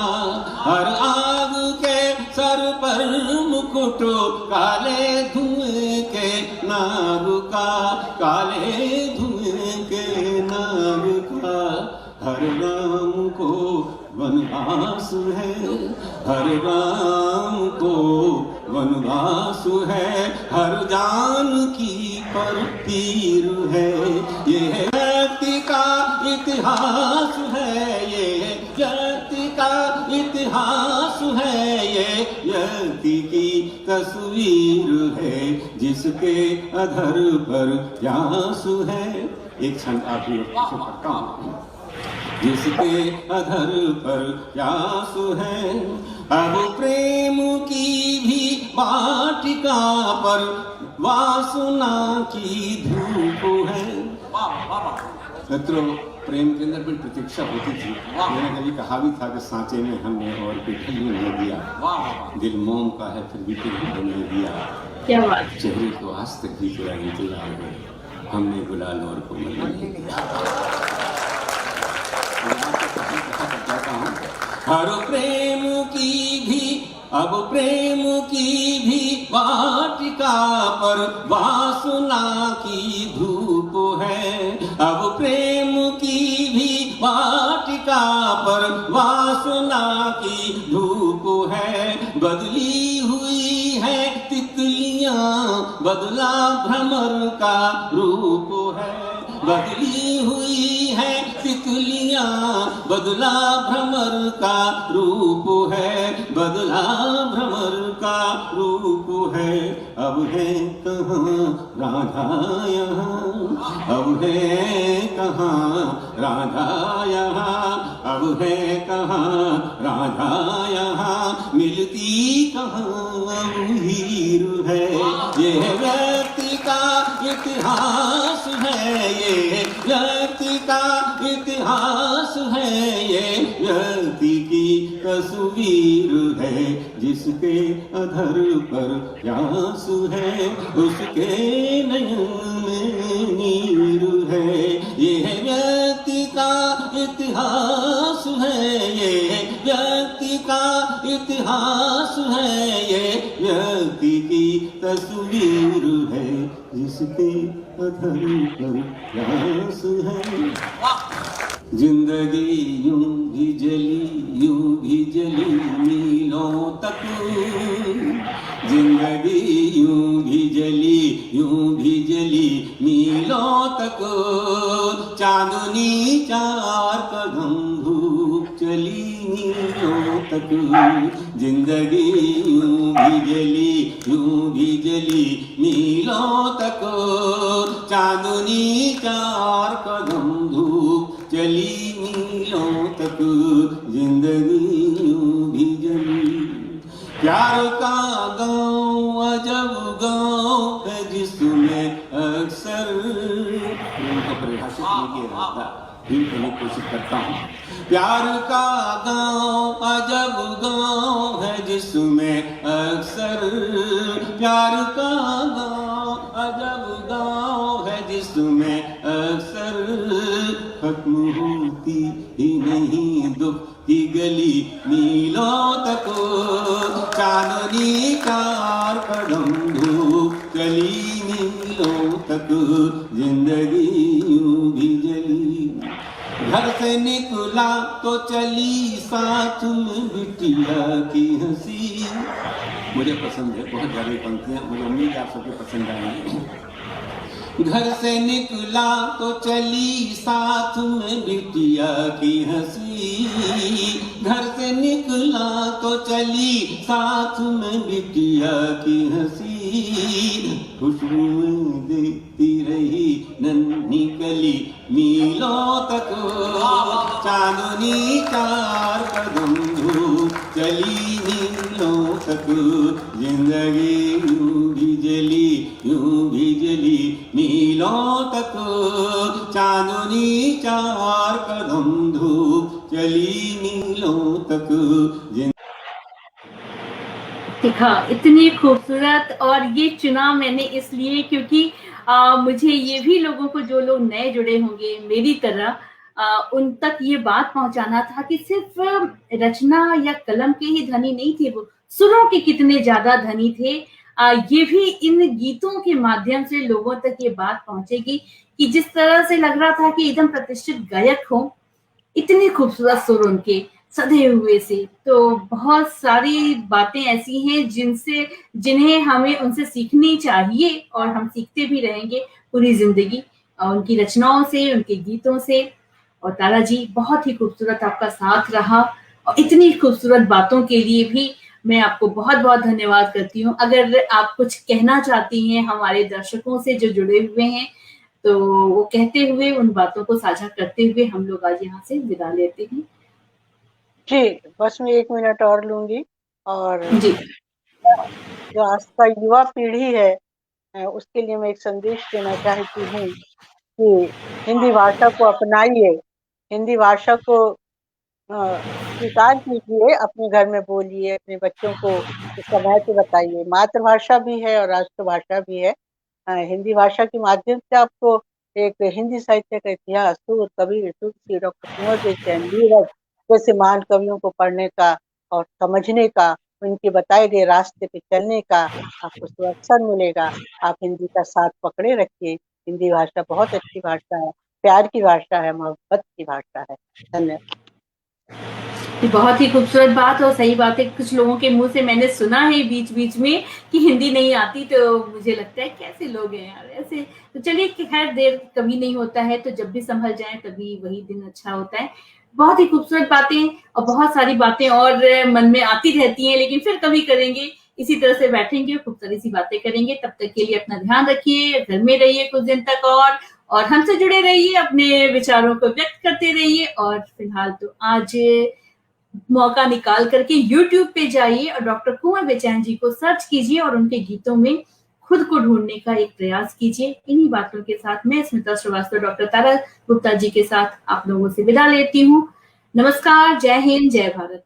हर आग के सर पर मुकुट काले धुएं के नाग का। काले धुएं के नाग का। हर राम को वनवास है, हर राम को वनवास है, हर जान की पर तीर है। ये व्यक्ति का इतिहास है, ये व्यक्ति का इतिहास है, ये व्यक्ति की तस्वीर है, जिसके अधर पर प्यास है। एक क्षण आप भी पढ़ता हूँ। जिसके अधर पर प्यास है, अब प्रेम की भी वाटिका पर वासना की धूप है। मित्रों, प्रेम के अंदर बड़ी प्रतीक्षा होती थी। मैंने कभी कहा भी था कि सांचे में हमने और पिघल नहीं दिया, दिल मोम का है फिर भी पिघल नहीं दिया। क्या बात। चेहरे को आज तक भी तेरा इंतजार है, हमने गुलाल और कोमल नहीं दिया। हर प्रेम की भी, अब प्रेम की भी वाटिका पर वासना की धूप है। अब प्रेम की भी वाटिका पर वासना की धूप है। बदली हुई है तितलियां, बदला भ्रमर का रूप है। बदली हुई है तितलियां, बदला भ्रमर का रूप है, बदला भ्रमर का रूप है। अब है कहाँ राधा यहाँ, अब है कहाँ राधा यहाँ, अब है कहाँ राधा यहाँ, मिलती कहाँ हीर है। ये व्यक्ति का इतिहास है, ये व्यक्ति का इतिहास है, ये व्यक्ति की तस्वीर है, जिसके अधर पर प्यास है, उसके नयन में नीर है। ये व्यक्ति का इतिहास है, ये व्यक्ति का इतिहास है, ये व्यक्ति की तस्वीर है, जिसके अधर पर प्यास है। जिंदगी यूं भी जली, यूं भी जली मीलों तक। जिंदगी यूं भी जली, यूं भी जली मीलों तक। चांदनी चार कदम धूप चली मीलों तक। जिंदगी यूं भी जली, यूं भी जली मीलों तक। चांदनी चार कदम धूप चली मीलों तक। जिंदगी यूं भी जली। प्यार का गाँव अजब गाँव है, जिसमें अक्सर परिभाषित नहीं किया जाता, फिर करने की कोशिश करता हूँ। प्यार का गाँव अजब गाँव है, जिसमें अक्सर प्यार का गाँव अजब गाँव है, जिसमें अक्सर खत्म होती ही नहीं दुख की गली मीलों तक। चांदनी चार कदम धूप चली मीलों तक। जिंदगी यूं भी जली। घर से निकला तो चली साथ में बिटिया की हंसी। मुझे पसंद है, बहुत ज्यादा पंक्तियां, मुझे उम्मीद आप सबको पसंद आएंगी। घर से निकला तो चली साथ में बिटिया की हंसी। घर से निकला तो चली साथ में बिटिया की हंसी। खुशबू देती रही नन्ही कली मीलों तक, चांदनी चार कदम धूप चली मीलों तक, जिंदगी यूं भी जली मीलों तक, चांदनी चार कदम धूप चली मीलों तक। देखा, इतनी खूबसूरत। और ये चुना मैंने इसलिए क्योंकि मुझे ये भी लोगों को, जो लोग नए जुड़े होंगे मेरी तरह, उन तक ये बात पहुंचाना था कि सिर्फ रचना या कलम के ही धनी नहीं थे वो, सुरों के कितने ज्यादा धनी थे। ये भी इन गीतों के माध्यम से लोगों तक ये बात पहुंचेगी कि जिस तरह से लग रहा था कि एकदम प्रतिष्ठित गायक हो, इतनी खूबसूरत सुर उनके सधे हुए से। तो बहुत सारी बातें ऐसी हैं जिन्हें हमें उनसे सीखनी चाहिए, और हम सीखते भी रहेंगे पूरी जिंदगी उनकी रचनाओं से, उनके गीतों से। और तारा जी, बहुत ही खूबसूरत आपका साथ रहा, और इतनी खूबसूरत बातों के लिए भी मैं आपको बहुत बहुत धन्यवाद करती हूँ। अगर आप कुछ कहना चाहती हैं हमारे दर्शकों से जो जुड़े हुए हैं, तो वो कहते हुए, उन बातों को साझा करते हुए हम लोग आज यहाँ से विदा लेते हैं। जी, बस मैं 1 मिनट और लूंगी। और जी, जो आज का युवा पीढ़ी है, उसके लिए मैं एक संदेश देना चाहती हूँ कि हिंदी भाषा को अपनाइए, हिंदी भाषा को स्वीकार कीजिए, अपने घर में बोलिए, अपने बच्चों को समय से बताइए। मातृभाषा भी है और राष्ट्रभाषा भी है। हिंदी भाषा के माध्यम से आपको एक हिंदी साहित्य का इतिहास, सूर, कबीर, तुलसी, डॉक्टर कुंवर देव जैन, नीरज जैसे महान कवियों को पढ़ने का और समझने का, उनके बताए गए रास्ते पे चलने का आपको सुअवसर मिलेगा। आप हिंदी का साथ पकड़े रखिए। हिंदी भाषा बहुत अच्छी भाषा है, प्यार की भाषा है, मोहब्बत की भाषा है। धन्यवाद। बहुत ही खूबसूरत बात और सही बात है। कुछ लोगों के मुंह से मैंने सुना है बीच बीच में कि हिंदी नहीं आती, तो मुझे लगता है कैसे लोग हैं यार ऐसे। तो चलिए, खैर, देर कभी नहीं होता है, तो जब भी संभल जाए तभी वही दिन अच्छा होता है। बहुत ही खूबसूरत बातें, और बहुत सारी बातें और मन में आती रहती हैं, लेकिन फिर कभी करेंगे, इसी तरह से बैठेंगे, खूब सारी सी बातें करेंगे। तब तक के लिए अपना ध्यान रखिए, घर में रहिए कुछ दिन तक, और हमसे जुड़े रहिए, अपने विचारों को व्यक्त करते रहिए। और फिलहाल तो आज मौका निकाल करके YouTube पे जाइए और डॉक्टर कुंवर बेचैन जी को सर्च कीजिए और उनके गीतों में खुद को ढूंढने का एक प्रयास कीजिए। इन्हीं बातों के साथ मैं स्मिता श्रीवास्तव, डॉक्टर तारा गुप्ता जी के साथ आप लोगों से विदा लेती हूँ। नमस्कार, जय हिंद, जय भारत।